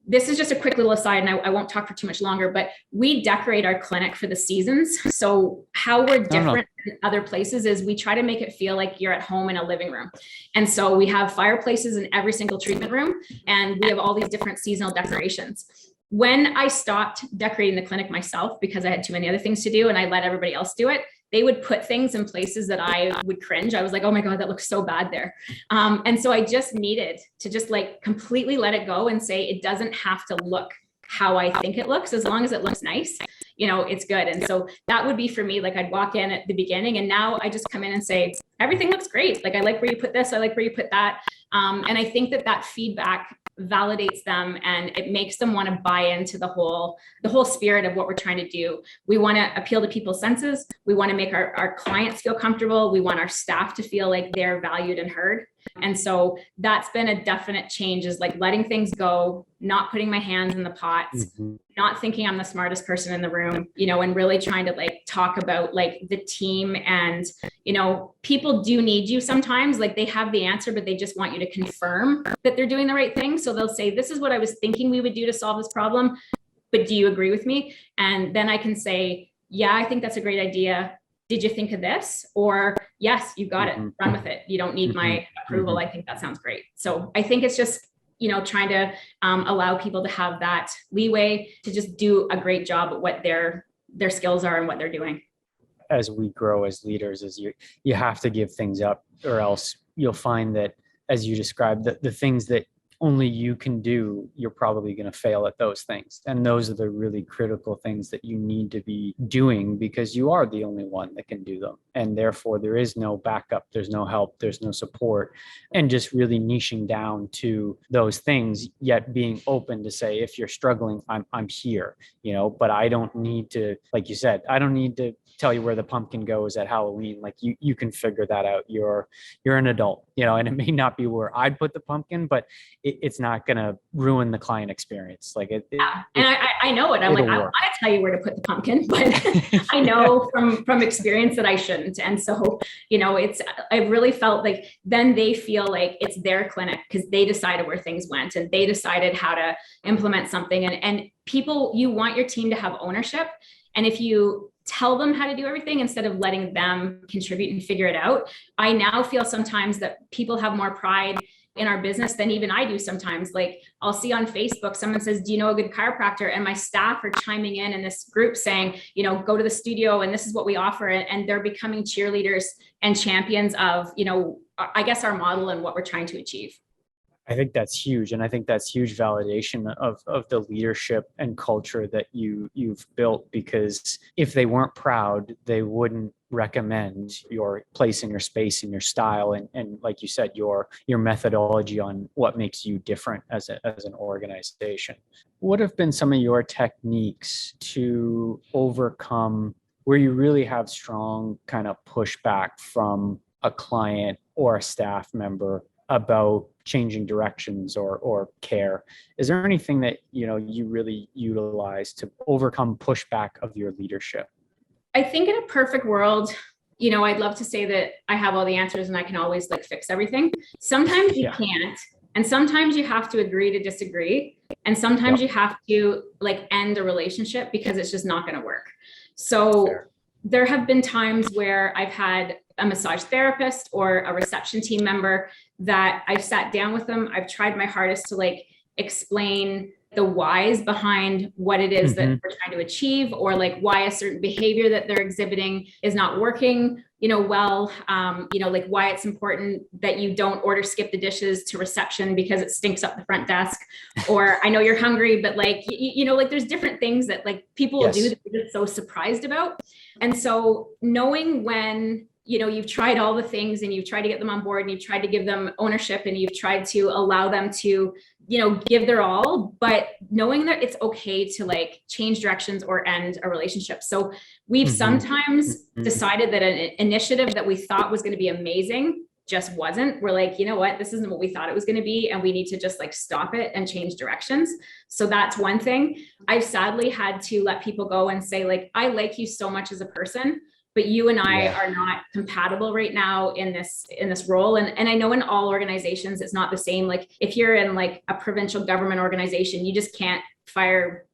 This is just a quick little aside, and I won't talk for too much longer, but we decorate our clinic for the seasons. So how we're different than other places is we try to make it feel like you're at home in a living room. And so we have fireplaces in every single treatment room, and we have all these different seasonal decorations. When I stopped decorating the clinic myself because I had too many other things to do and I let everybody else do it, they would put things in places that I would cringe. I was like, oh my God, that looks so bad there. And so I just needed to just like completely let it go and say, it doesn't have to look how I think it looks. As long as it looks nice, you know, it's good. And so that would be for me, like I'd walk in at the beginning and now I just come in and say, everything looks great. Like I like where you put this. I like where you put that. And I think that feedback validates them and it makes them want to buy into the whole spirit of what we're trying to do. We want to appeal to people's senses. We want to make our clients feel comfortable. We want our staff to feel like they're valued and heard. And so that's been a definite change, is like letting things go, not putting my hands in the pots, not thinking I'm the smartest person in the room, you know, and really trying to like talk about like the team. And, you know, people do need you sometimes, like they have the answer, but they just want you to confirm that they're doing the right thing. So they'll say, this is what I was thinking we would do to solve this problem, but do you agree with me? And then I can say, yeah, I think that's a great idea. Did you think of this? Or yes, you got it, run with it. You don't need my approval. I think that sounds great. So I think it's just, you know, trying to allow people to have that leeway to just do a great job at what their skills are and what they're doing. As we grow as leaders, you have to give things up, or else you'll find that, as you described, the things that only you can do, you're probably going to fail at those things. And those are the really critical things that you need to be doing, because you are the only one that can do them. And therefore there is no backup, there's no help, there's no support, and just really niching down to those things, yet being open to say, if you're struggling, I'm here, you know, but I don't need to, like you said, I don't need to tell you where the pumpkin goes at Halloween. Like you can figure that out. You're an adult, you know, and it may not be where I'd put the pumpkin, but it's not going to ruin the client experience. Like I know it. I'm like, I want to tell you where to put the pumpkin, but I know from experience that I shouldn't. And so, you know, I really felt like then they feel like it's their clinic because they decided where things went and they decided how to implement something. And people, you want your team to have ownership. And if you tell them how to do everything instead of letting them contribute and figure it out, I now feel sometimes that people have more pride in our business than even I do sometimes. Like I'll see on Facebook, someone says, do you know a good chiropractor? And my staff are chiming in this group saying, you know, go to the studio and this is what we offer. And they're becoming cheerleaders and champions of, you know, I guess our model and what we're trying to achieve. I think that's huge. And I think that's huge validation of the leadership and culture that you've built, because if they weren't proud, they wouldn't recommend your place in your space and your style. And like you said, your methodology on what makes you different as an organization. What have been some of your techniques to overcome where you really have strong kind of pushback from a client or a staff member about changing directions or care? Is there anything that, you know, you really utilize to overcome pushback of your leadership? I think in a perfect world, I'd love to say that I have all the answers and I can always like fix everything. Sometimes you can't. And sometimes you have to agree to disagree. And sometimes you have to like end a relationship because it's just not going to work. So there have been times where I've had a massage therapist or a reception team member that I've sat down with them. I've tried my hardest to like explain the whys behind what it is that we're trying to achieve, or like why a certain behavior that they're exhibiting is not working, well, like why it's important that you don't order skip the dishes to reception because it stinks up the front desk, or I know you're hungry, but like, like there's different things that like people will do that they're so surprised about. And so knowing when, you've tried all the things and you've tried to get them on board and you've tried to give them ownership and you've tried to allow them to, give their all, but knowing that it's okay to like change directions or end a relationship. So we've sometimes decided that an initiative that we thought was going to be amazing just wasn't. We're like, you know what, this isn't what we thought it was going to be. And we need to just like stop it and change directions. So that's one thing. I've sadly had to let people go and say like, I like you so much as a person, but you and I are not compatible right now in this role. And I know in all organizations, it's not the same. Like if you're in like a provincial government organization, you just can't fire,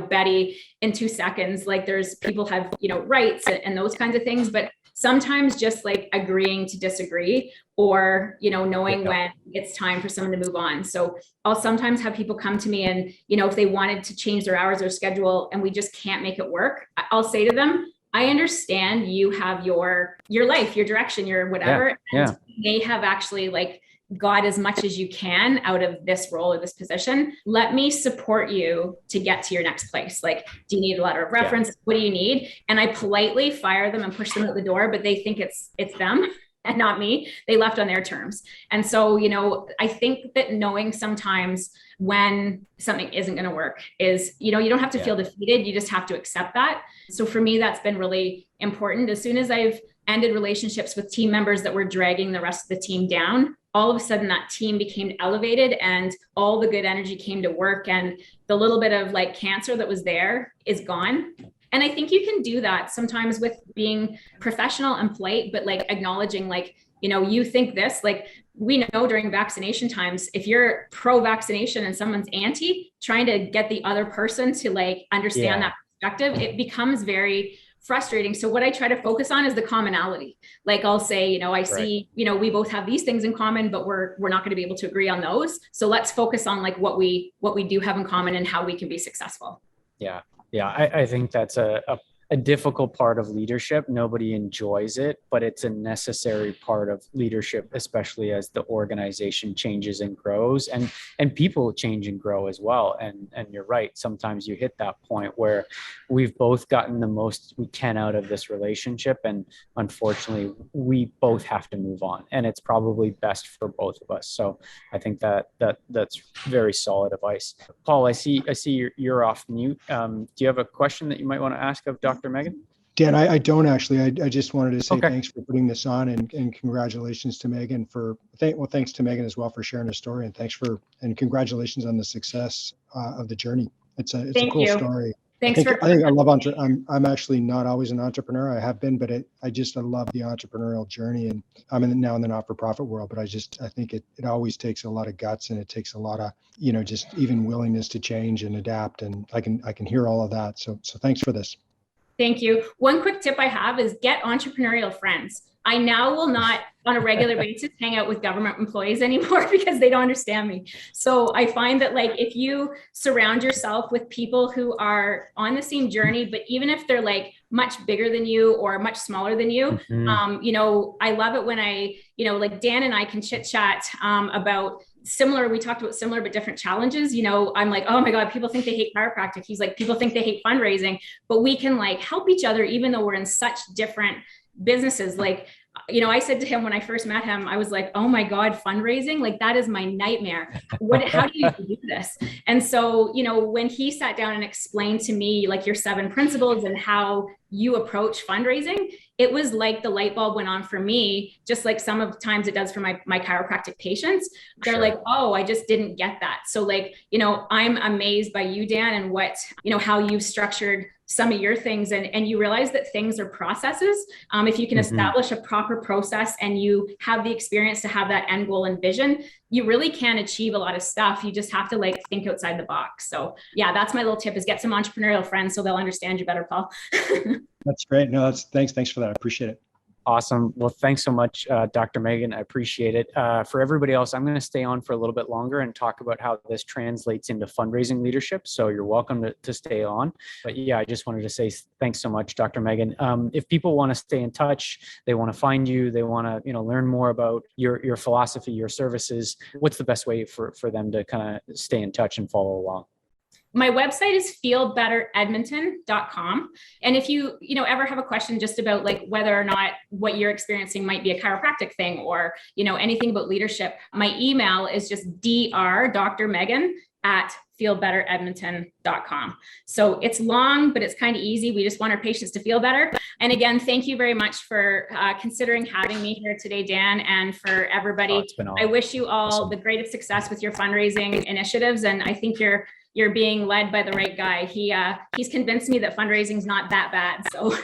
Betty in 2 seconds. Like there's people have, rights and those kinds of things, but sometimes just like agreeing to disagree or, knowing when it's time for someone to move on. So I'll sometimes have people come to me and, if they wanted to change their hours or schedule and we just can't make it work, I'll say to them, I understand you have your life, your direction, your whatever. And they have actually like got as much as you can out of this role or this position. Let me support you to get to your next place. Like, do you need a letter of reference? What do you need? And I politely fire them and push them out the door, but they think it's them and not me. They left on their terms. And so, I think that knowing sometimes when something isn't going to work is, you don't have to feel defeated. You just have to accept that. So for me, that's been really important. As soon as I've ended relationships with team members that were dragging the rest of the team down, all of a sudden that team became elevated and all the good energy came to work, and the little bit of like cancer that was there is gone. And I think you can do that sometimes with being professional and polite, but like acknowledging like, you think this, like we know during vaccination times, if you're pro-vaccination and someone's anti, trying to get the other person to like understand that perspective, it becomes very frustrating. So what I try to focus on is the commonality. Like I'll say, I see, we both have these things in common, but we're not going to be able to agree on those. So let's focus on like what we do have in common and how we can be successful. Yeah. Yeah. I think that's a difficult part of leadership. Nobody enjoys it, but it's a necessary part of leadership, especially as the organization changes and grows, and people change and grow as well. And you're right. Sometimes you hit that point where we've both gotten the most we can out of this relationship. And unfortunately, we both have to move on, and it's probably best for both of us. So I think that's very solid advice. Paul, I see you're off mute. Do you have a question that you might want to ask of Dr. Megan? Dan, I don't actually. I just wanted to say thanks for putting this on, and congratulations to Megan thanks to Megan as well for sharing her story, and congratulations on the success of the journey. It's a cool story. Thanks I'm actually not always an entrepreneur. I have been, but I love the entrepreneurial journey, and I'm now in the not-for-profit world, but I think it always takes a lot of guts, and it takes a lot of, just even willingness to change and adapt. And I can hear all of that. So thanks for this. Thank you. One quick tip I have is get entrepreneurial friends. I now will not on a regular basis hang out with government employees anymore because they don't understand me. So I find that like if you surround yourself with people who are on the same journey, but even if they're like much bigger than you or much smaller than you, I love it when like Dan and I can chit chat about we talked about similar but different challenges. I'm like, oh my God, people think they hate chiropractic. He's like, people think they hate fundraising, but we can like help each other even though we're in such different businesses. Like, I said to him when I first met him, I was like, oh my God, fundraising, like that is my nightmare. How do you do this? And so, when he sat down and explained to me like your 7 principles and how you approach fundraising, it was like the light bulb went on for me, just like some of the times it does for my chiropractic patients. They're like, oh, I just didn't get that. So like, I'm amazed by you, Dan, and what, how you've structured some of your things, and you realize that things are processes. If you can establish a proper process and you have the experience to have that end goal and vision, you really can achieve a lot of stuff. You just have to like think outside the box. So yeah, that's my little tip, is get some entrepreneurial friends so they'll understand you better, Paul. That's great. No, thanks for that. I appreciate it. Awesome. Well, thanks so much, Dr. Megan. I appreciate it. For everybody else, I'm going to stay on for a little bit longer and talk about how this translates into fundraising leadership. So you're welcome to stay on. But yeah, I just wanted to say thanks so much, Dr. Megan. If people want to stay in touch, they want to find you, they want to learn more about your philosophy, your services, what's the best way for them to kind of stay in touch and follow along? My website is feelbetteredmonton.com. And if you ever have a question just about like whether or not what you're experiencing might be a chiropractic thing, or, anything about leadership, my email is just dr.megan@feelbetteredmonton.com. So it's long, but it's kind of easy. We just want our patients to feel better. And again, thank you very much for considering having me here today, Dan, and for everybody. I wish you all the greatest success with your fundraising initiatives. And I think you're being led by the right guy. He's convinced me that fundraising is not that bad. So,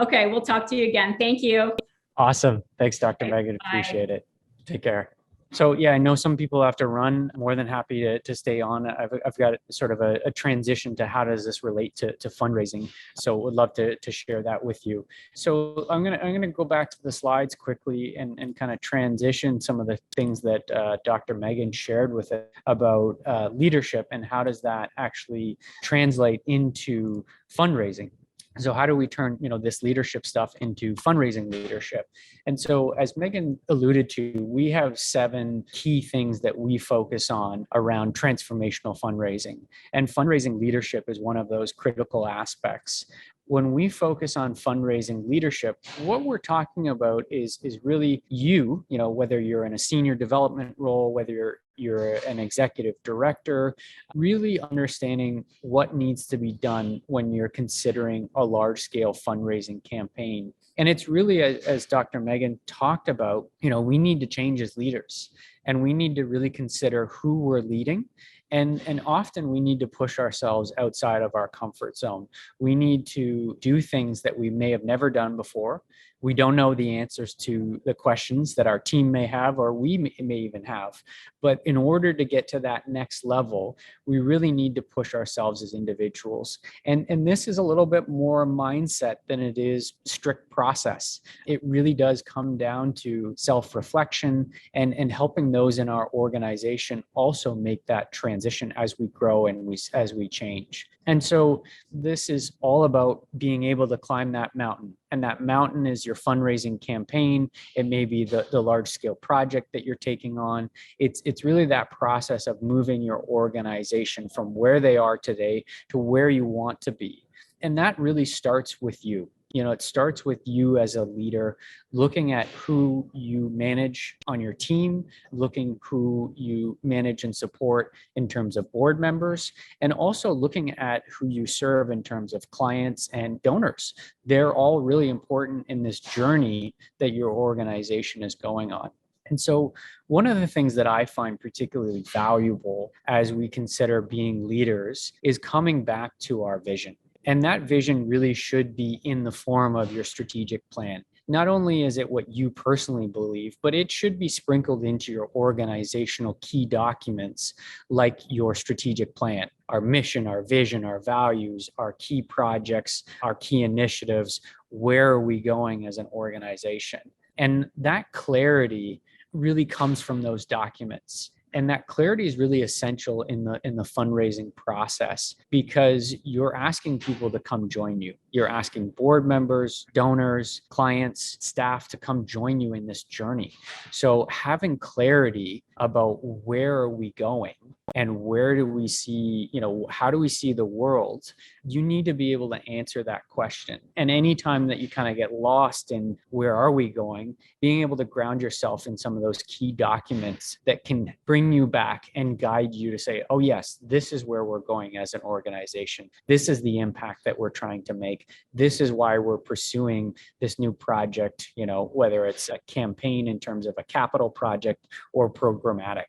okay, we'll talk to you again. Thank you. Awesome. Thanks, Dr. Megan. Appreciate it. Take care. So yeah, I know some people have to run. More than happy to stay on. I've got sort of a transition to how does this relate to fundraising. So would love to share that with you. So I'm gonna go back to the slides quickly and kind of transition some of the things that Dr. Megan shared with it about leadership and how does that actually translate into fundraising. So how do we turn, this leadership stuff into fundraising leadership? And so as Megan alluded to, we have 7 key things that we focus on around transformational fundraising. And fundraising leadership is one of those critical aspects. When we focus on fundraising leadership, what we're talking about is really you, whether you're in a senior development role, whether you're an executive director, really understanding what needs to be done when you're considering a large-scale fundraising campaign. And it's really, as Dr. Megan talked about, we need to change as leaders, and we need to really consider who we're leading. And often we need to push ourselves outside of our comfort zone. We need to do things that we may have never done before. We don't know the answers to the questions that our team may have, or we may even have. But in order to get to that next level, we really need to push ourselves as individuals. And this is a little bit more mindset than it is strict process. It really does come down to self-reflection and helping those in our organization also make that transition as we grow and as we change. And so this is all about being able to climb that mountain. And that mountain is your fundraising campaign. It may be the large scale project that you're taking on. It's really that process of moving your organization from where they are today to where you want to be. And that really starts with you. It starts with you as a leader, looking at who you manage on your team, looking who you manage and support in terms of board members, and also looking at who you serve in terms of clients and donors. They're all really important in this journey that your organization is going on. And so one of the things that I find particularly valuable as we consider being leaders is coming back to our vision. And that vision really should be in the form of your strategic plan. Not only is it what you personally believe, but it should be sprinkled into your organizational key documents like your strategic plan, our mission, our vision, our values, our key projects, our key initiatives. Where are we going as an organization? And that clarity really comes from those documents. And that clarity is really essential in the fundraising process, because you're asking people to come join you. You're asking board members, donors, clients, staff to come join you in this journey. So having clarity about where are we going and where do we see, how do we see the world? You need to be able to answer that question. And anytime that you kind of get lost in where are we going, being able to ground yourself in some of those key documents that can bring you back and guide you to say, oh yes, this is where we're going as an organization. This is the impact that we're trying to make. This is why we're pursuing this new project, whether it's a campaign in terms of a capital project or programmatic.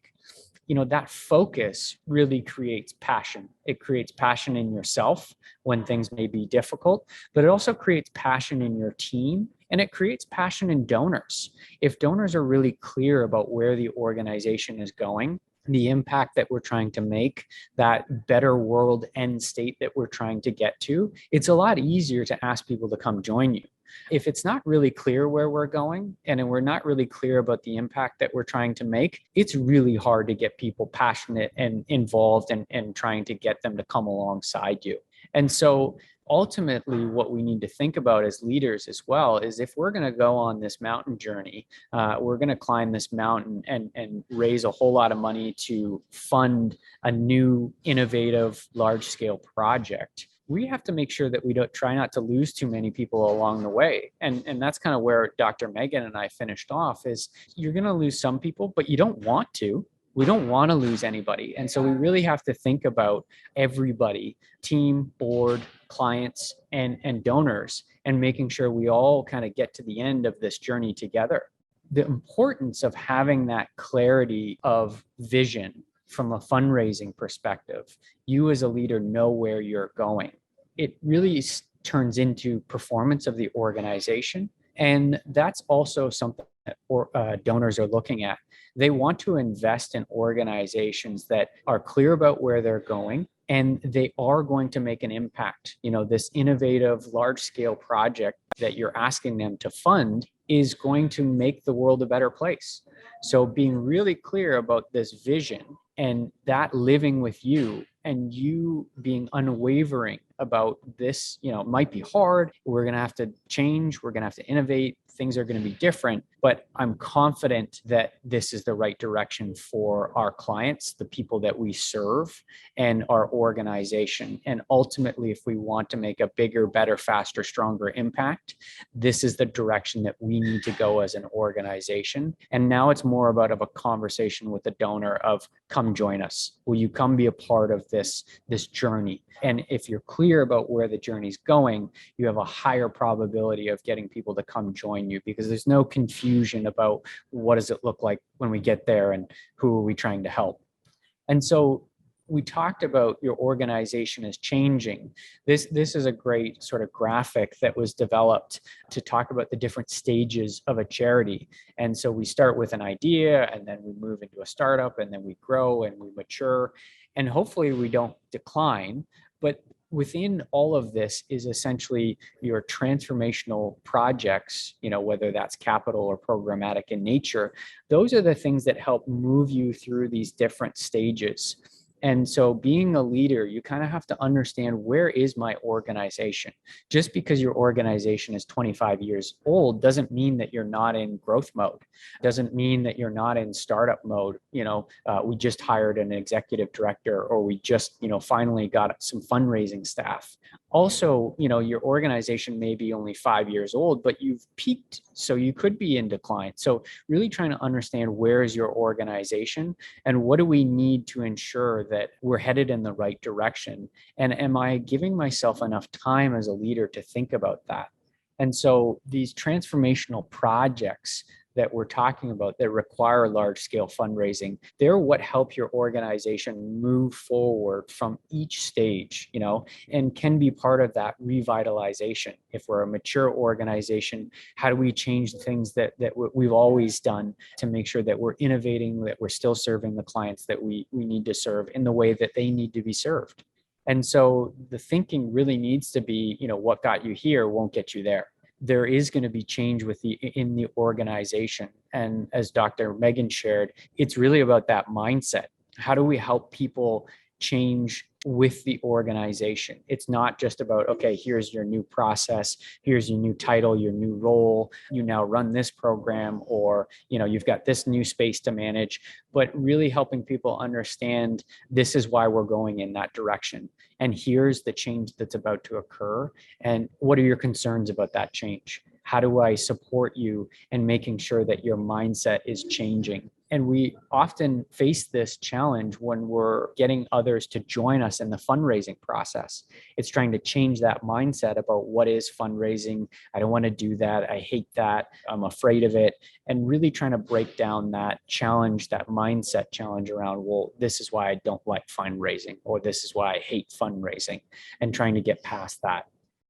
that focus really creates passion. It creates passion in yourself when things may be difficult, but it also creates passion in your team, and it creates passion in donors. If donors are really clear about where the organization is going, the impact that we're trying to make, that better world end state that we're trying to get to, it's a lot easier to ask people to come join you. If it's not really clear where we're going and we're not really clear about the impact that we're trying to make, it's really hard to get people passionate and involved and trying to get them to come alongside you. And so ultimately, what we need to think about as leaders as well is if we're going to go on this mountain journey, we're going to climb this mountain and raise a whole lot of money to fund a new, innovative, large-scale project. We have to make sure that we don't try not to lose too many people along the way. And that's kind of where Dr. Megan and I finished off is you're going to lose some people, but you don't want to. We don't want to lose anybody. And so we really have to think about everybody, team, board, clients, and donors, and making sure we all kind of get to the end of this journey together. The importance of having that clarity of vision from a fundraising perspective, you as a leader know where you're going. It really turns into performance of the organization. And that's also something that donors are looking at. They want to invest in organizations that are clear about where they're going, and they are going to make an impact. This innovative, large-scale project that you're asking them to fund is going to make the world a better place. So being really clear about this vision and that living with you and you being unwavering about this, it might be hard. We're going to have to change. We're going to have to innovate. Things are going to be different, but I'm confident that this is the right direction for our clients, the people that we serve, and our organization. And ultimately, if we want to make a bigger, better, faster, stronger impact, this is the direction that we need to go as an organization. And now it's more about a conversation with the donor of come join us. Will you come be a part of this journey? And if you're clear about where the journey's going, you have a higher probability of getting people to come join you because there's no confusion about what does it look like when we get there and who are we trying to help. And so we talked about your organization is changing. This is a great sort of graphic that was developed to talk about the different stages of a charity. And so we start with an idea and then we move into a startup and then we grow and we mature and hopefully we don't decline. But within all of this is essentially your transformational projects, whether that's capital or programmatic in nature. Those are the things that help move you through these different stages. And so being a leader, you kind of have to understand where is my organization. Just because your organization is 25 years old doesn't mean that you're not in growth mode. Doesn't mean that you're not in startup mode. We just hired an executive director or we just, finally got some fundraising staff. Also, your organization may be only 5 years old, but you've peaked. So you could be in decline. So really trying to understand where is your organization and what do we need to ensure that we're headed in the right direction? And am I giving myself enough time as a leader to think about that? And so these transformational projects that we're talking about that require large scale fundraising, they're what help your organization move forward from each stage, and can be part of that revitalization. If we're a mature organization, how do we change the things that we've always done to make sure that we're innovating, that we're still serving the clients that we need to serve in the way that they need to be served? And so the thinking really needs to be, what got you here won't get you there. There is going to be change in the organization. And as Dr. Megan shared, it's really about that mindset. How do we help people change with the organization? It's not just about, okay, here's your new process, here's your new title, your new role, you now run this program, or, you've got this new space to manage, but really helping people understand this is why we're going in that direction. And here's the change that's about to occur. And what are your concerns about that change? How do I support you in making sure that your mindset is changing? And we often face this challenge when we're getting others to join us in the fundraising process. It's trying to change that mindset about what is fundraising. I don't want to do that. I hate that. I'm afraid of it. And really trying to break down that challenge, that mindset challenge around, well, this is why I don't like fundraising, or this is why I hate fundraising, and trying to get past that.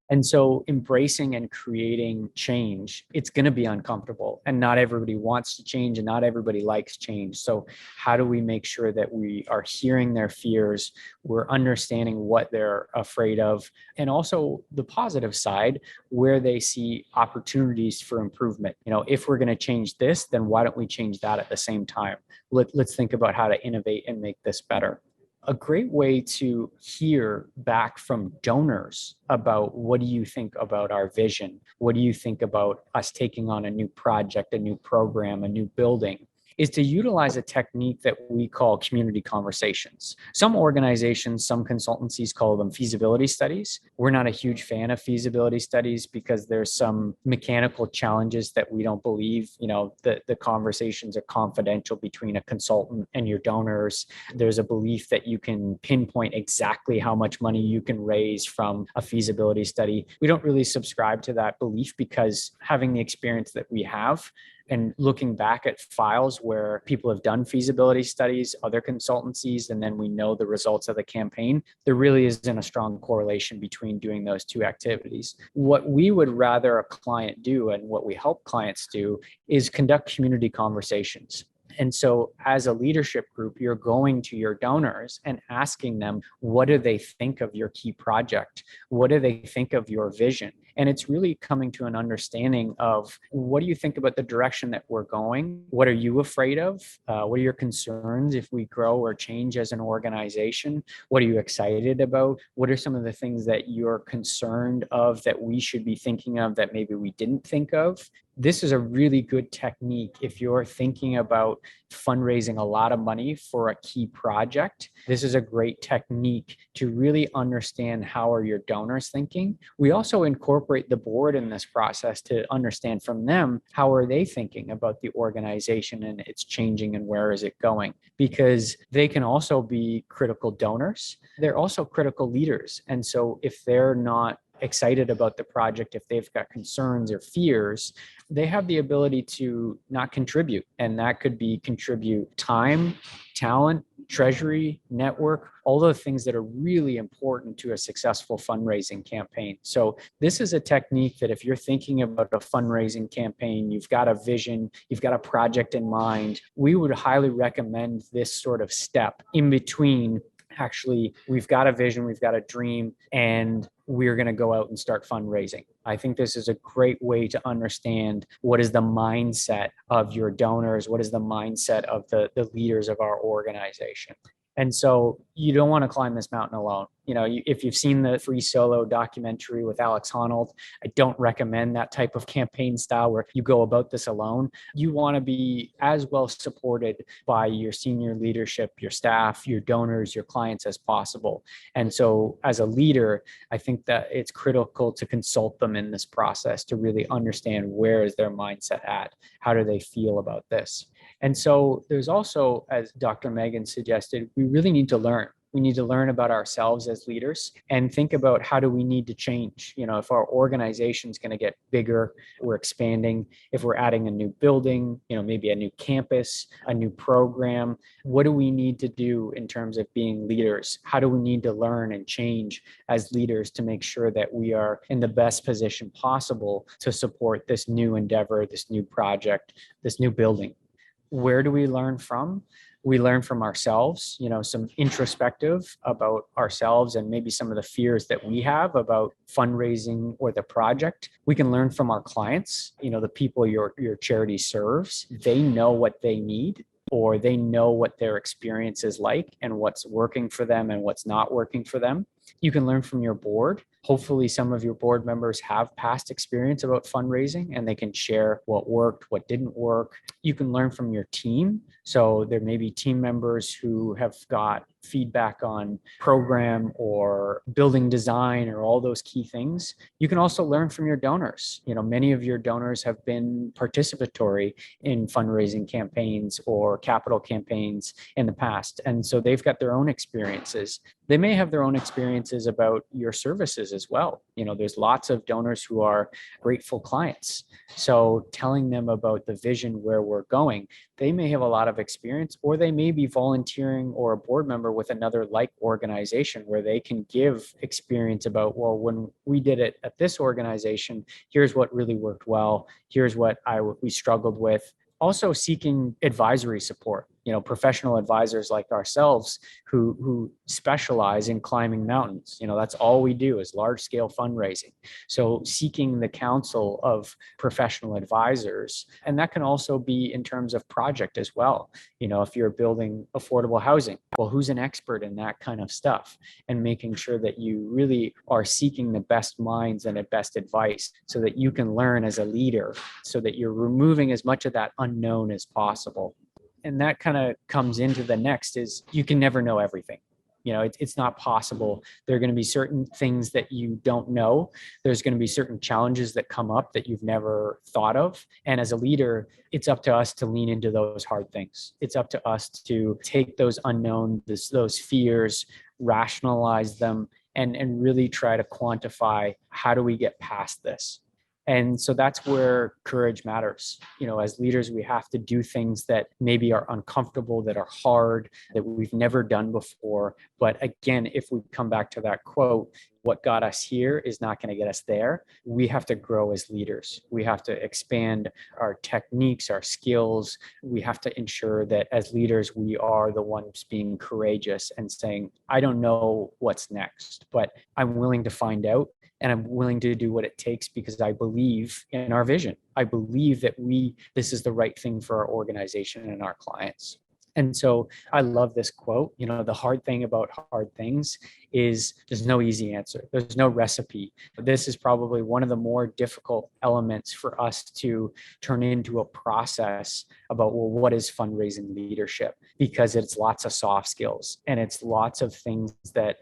And so embracing and creating change, it's going to be uncomfortable, and not everybody wants to change and not everybody likes change. So how do we make sure that we are hearing their fears, we're understanding what they're afraid of, and also the positive side where they see opportunities for improvement. If we're going to change this, then why don't we change that at the same time? Let's think about how to innovate and make this better. A great way to hear back from donors about, what do you think about our vision? What do you think about us taking on a new project, a new program, a new building? Is to utilize a technique that we call community conversations. Some organizations, some consultancies call them feasibility studies. We're not a huge fan of feasibility studies because there's some mechanical challenges that we don't believe, the conversations are confidential between a consultant and your donors. There's a belief that you can pinpoint exactly how much money you can raise from a feasibility study. We don't really subscribe to that belief, because having the experience that we have, and looking back at files where people have done feasibility studies, other consultancies, and then we know the results of the campaign, there really isn't a strong correlation between doing those two activities. What we would rather a client do, and what we help clients do, is conduct community conversations. And so as a leadership group, you're going to your donors and asking them, what do they think of your key project? What do they think of your vision? And it's really coming to an understanding of, what do you think about the direction that we're going? What are you afraid of? What are your concerns if we grow or change as an organization? What are you excited about? What are some of the things that you're concerned of that we should be thinking of that maybe we didn't think of? This is a really good technique if you're thinking about fundraising a lot of money for a key project. This is a great technique to really understand how are your donors thinking. We also incorporate the board in this process to understand from them, how are they thinking about the organization and its changing and where is it going? Because they can also be critical donors. They're also critical leaders. And so if they're not excited about the project, if they've got concerns or fears, they have the ability to not contribute. And that could be contribute time, talent, treasury, network, all the things that are really important to a successful fundraising campaign. So this is a technique that if you're thinking about a fundraising campaign, you've got a vision, you've got a project in mind, we would highly recommend this sort of step in between. Actually, we've got a vision, we've got a dream, and we're going to go out and start fundraising. I think this is a great way to understand what is the mindset of your donors, what is the mindset of the leaders of our organization. And so you don't want to climb this mountain alone. If you've seen the Free Solo documentary with Alex Honnold, I don't recommend that type of campaign style where you go about this alone. You want to be as well supported by your senior leadership, your staff, your donors, your clients as possible. And so as a leader, I think that it's critical to consult them in this process to really understand, where is their mindset at? How do they feel about this? And so there's also, as Dr. Megan suggested, we really need to learn. We need to learn about ourselves as leaders and think about, how do we need to change? If our organization is going to get bigger, we're expanding, if we're adding a new building, maybe a new campus, a new program, what do we need to do in terms of being leaders? How do we need to learn and change as leaders to make sure that we are in the best position possible to support this new endeavor, this new project, this new building? Where do we learn from? We learn from ourselves, some introspective about ourselves and maybe some of the fears that we have about fundraising or the project. We can learn from our clients, the people your charity serves. They know what they need, or they know what their experience is like and what's working for them and what's not working for them. You can learn from your board. Hopefully some of your board members have past experience about fundraising and they can share what worked, what didn't work. You can learn from your team. So there may be team members who have got feedback on program or building design or all those key things. You can also learn from your donors. Many of your donors have been participatory in fundraising campaigns or capital campaigns in the past. And so they've got their own experiences. They may have their own experiences about your services as well. There's lots of donors who are grateful clients. So telling them about the vision where we're going, they may have a lot of experience, or they may be volunteering or a board member with another like organization where they can give experience about, well, when we did it at this organization, here's what really worked well. Here's what we struggled with. Also seeking advisory support, professional advisors like ourselves who specialize in climbing mountains. That's all we do is large scale fundraising. So seeking the counsel of professional advisors, and that can also be in terms of project as well. If you're building affordable housing, well, who's an expert in that kind of stuff, and making sure that you really are seeking the best minds and the best advice so that you can learn as a leader, so that you're removing as much of that unknown as possible. And that kind of comes into the next is you can never know everything. It's not possible. There are going to be certain things that you don't know. There's going to be certain challenges that come up that you've never thought of. And as a leader, it's up to us to lean into those hard things. It's up to us to take those unknown, those fears, rationalize them, and really try to quantify, how do we get past this? And so that's where courage matters. As leaders, we have to do things that maybe are uncomfortable, that are hard, that we've never done before. But again, if we come back to that quote, what got us here is not going to get us there. We have to grow as leaders. We have to expand our techniques, our skills. We have to ensure that as leaders, we are the ones being courageous and saying, I don't know what's next, but I'm willing to find out. And I'm willing to do what it takes because I believe in our vision. I believe that this is the right thing for our organization and our clients. And so I love this quote. The hard thing about hard things is there's no easy answer. There's no recipe. This is probably one of the more difficult elements for us to turn into a process about, well, what is fundraising leadership? Because it's lots of soft skills and it's lots of things that,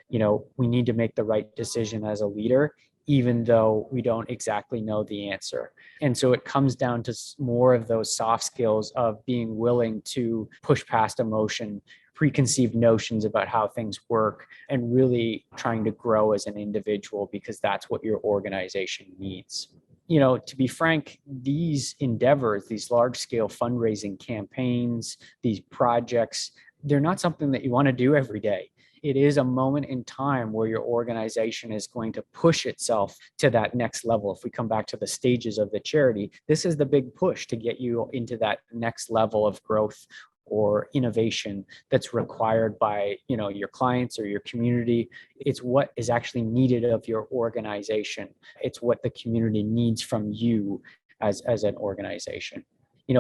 we need to make the right decision as a leader, even though we don't exactly know the answer. And so it comes down to more of those soft skills of being willing to push past emotion, preconceived notions about how things work, and really trying to grow as an individual because that's what your organization needs. To be frank, these endeavors, these large scale fundraising campaigns, these projects, they're not something that you want to do every day. It is a moment in time where your organization is going to push itself to that next level. If we come back to the stages of the charity, this is the big push to get you into that next level of growth or innovation that's required by, your clients or your community. It's what is actually needed of your organization. It's what the community needs from you as an organization.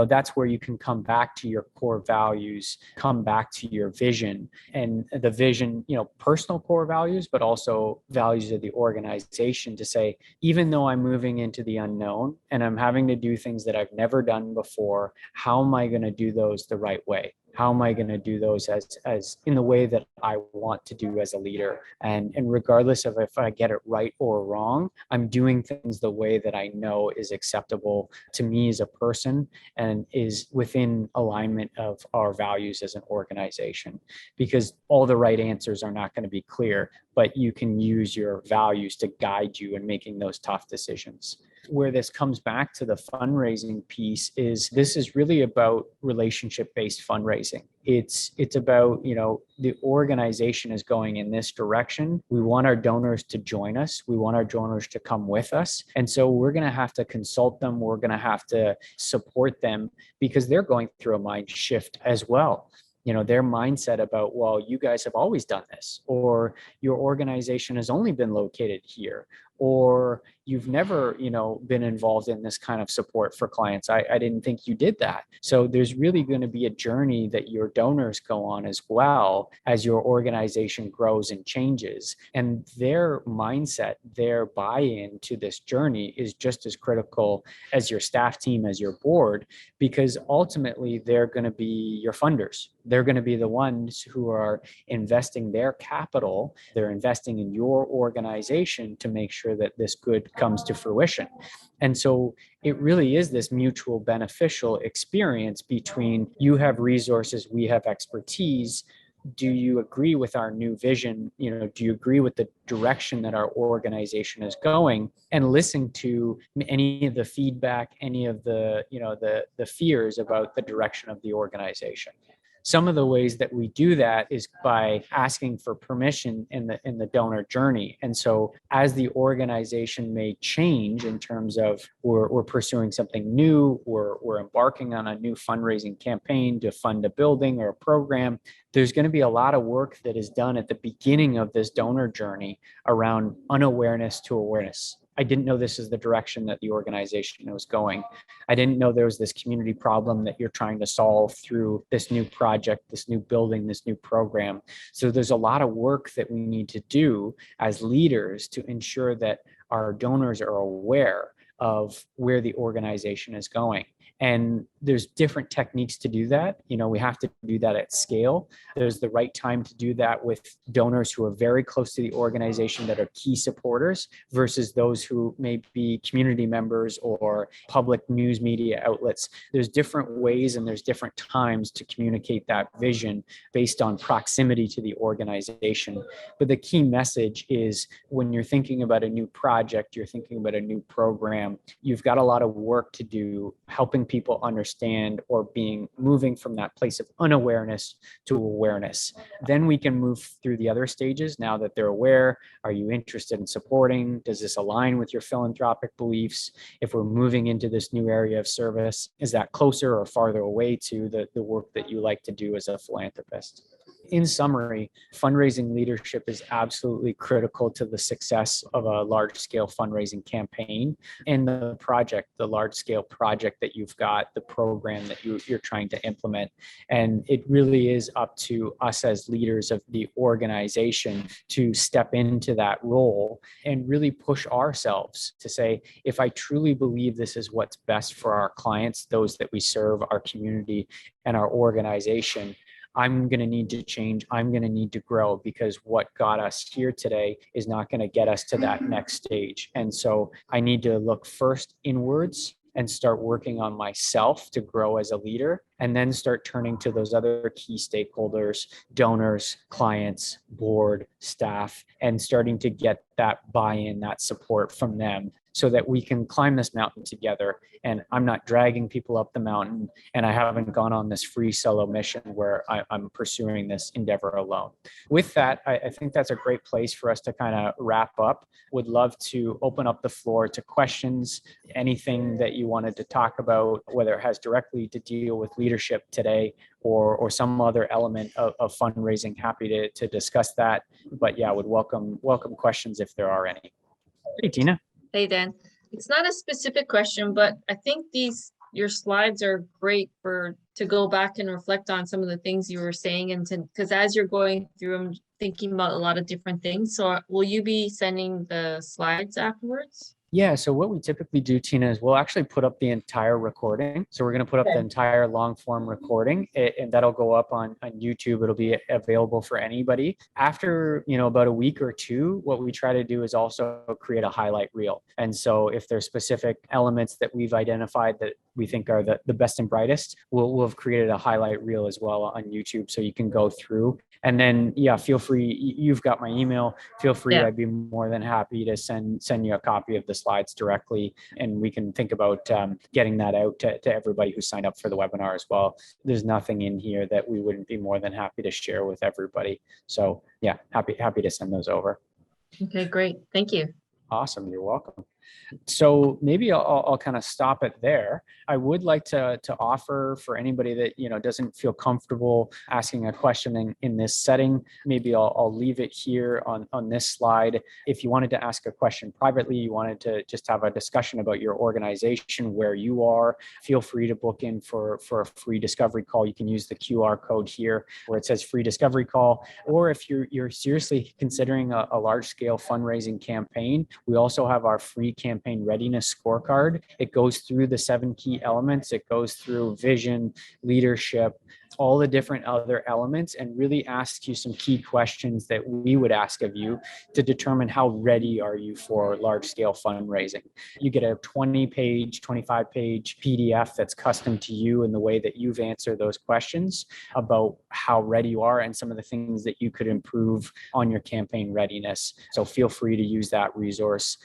That's where you can come back to your core values, come back to your vision, and the vision, personal core values, but also values of the organization to say, even though I'm moving into the unknown and I'm having to do things that I've never done before, how am I going to do those the right way? How am I going to do those as in the way that I want to do as a leader? And regardless of if I get it right or wrong, I'm doing things the way that I know is acceptable to me as a person and is within alignment of our values as an organization. Because all the right answers are not going to be clear, but you can use your values to guide you in making those tough decisions. Where this comes back to the fundraising piece is this is really about relationship-based fundraising. It's about, the organization is going in this direction. We want our donors to join us. We want our donors to come with us. And so we're going to have to consult them. We're going to have to support them because they're going through a mind shift as well. Their mindset about, well, you guys have always done this, or your organization has only been located here, or, you've never, been involved in this kind of support for clients. I didn't think you did that. So there's really going to be a journey that your donors go on as well as your organization grows and changes. And their mindset, their buy-in to this journey is just as critical as your staff team, as your board, because ultimately they're going to be your funders. They're going to be the ones who are investing their capital. They're investing in your organization to make sure that this good comes to fruition. And so it really is this mutual beneficial experience between you have resources, we have expertise. Do you agree with our new vision? Do you agree with the direction that our organization is going? And listen to any of the feedback, any of the, the fears about the direction of the organization. Some of the ways that we do that is by asking for permission in the donor journey. And so as the organization may change in terms of we're pursuing something new, we're embarking on a new fundraising campaign to fund a building or a program, there's going to be a lot of work that is done at the beginning of this donor journey around unawareness to awareness. I didn't know this is the direction that the organization was going. I didn't know there was this community problem that you're trying to solve through this new project, this new building, this new program. So there's a lot of work that we need to do as leaders to ensure that our donors are aware of where the organization is going. And there's different techniques to do that. We have to do that at scale. There's the right time to do that with donors who are very close to the organization that are key supporters versus those who may be community members or public news media outlets. There's different ways and there's different times to communicate that vision based on proximity to the organization. But the key message is when you're thinking about a new project, you're thinking about a new program, you've got a lot of work to do helping people understand or moving from that place of unawareness to awareness. Then we can move through the other stages. Now that they're aware, are you interested in supporting? Does this align with your philanthropic beliefs? If we're moving into this new area of service, is that closer or farther away to the work that you like to do as a philanthropist? In summary, fundraising leadership is absolutely critical to the success of a large-scale fundraising campaign and the project, the large-scale project that you've got, the program that you're trying to implement. And it really is up to us as leaders of the organization to step into that role and really push ourselves to say, if I truly believe this is what's best for our clients, those that we serve, our community, and our organization, I'm going to need to change. I'm going to need to grow because what got us here today is not going to get us to that next stage. And so I need to look first inwards and start working on myself to grow as a leader, and then start turning to those other key stakeholders, donors, clients, board, staff, and starting to get that buy-in, that support from them so that we can climb this mountain together. And I'm not dragging people up the mountain, and I haven't gone on this free solo mission where I'm pursuing this endeavor alone. With that, I think that's a great place for us to kind of wrap up. Would love to open up the floor to questions, anything that you wanted to talk about, whether it has directly to deal with leadership today or some other element of fundraising. Happy to discuss that. But yeah, would welcome questions if there are any. Hey, Tina. Hey, Dan. It's not a specific question, but I think your slides are great to go back and reflect on some of the things you were saying, and because as you're going through, I'm thinking about a lot of different things. So will you be sending the slides afterwards? Yeah, so what we typically do, Tina, is we'll actually put up the entire recording. So we're going to put up the entire long form recording, and that'll go up on YouTube. It'll be available for anybody. After, about a week or two, what we try to do is also create a highlight reel. And so if there's specific elements that we've identified that we think are the best and brightest, we'll have created a highlight reel as well on YouTube so you can go through. And then, yeah, feel free. You've got my email. Feel free. Yeah. I'd be more than happy to send you a copy of the slides directly, and we can think about getting that out to everybody who signed up for the webinar as well. There's nothing in here that we wouldn't be more than happy to share with everybody. So yeah, happy to send those over. Okay, great. Thank you. Awesome. You're welcome. So maybe I'll kind of stop it there. I would like to offer for anybody that, doesn't feel comfortable asking a question in this setting, maybe I'll leave it here on this slide. If you wanted to ask a question privately, you wanted to just have a discussion about your organization, where you are, feel free to book in for a free discovery call. You can use the QR code here where it says free discovery call. Or if you're seriously considering a large scale fundraising campaign, we also have our free Campaign Readiness Scorecard. It goes through the 7 key elements. It goes through vision, leadership, all the different other elements, and really asks you some key questions that we would ask of you to determine how ready are you for large scale fundraising. You get a 20-page, 25-page PDF that's custom to you in the way that you've answered those questions about how ready you are and some of the things that you could improve on your campaign readiness. So feel free to use that resource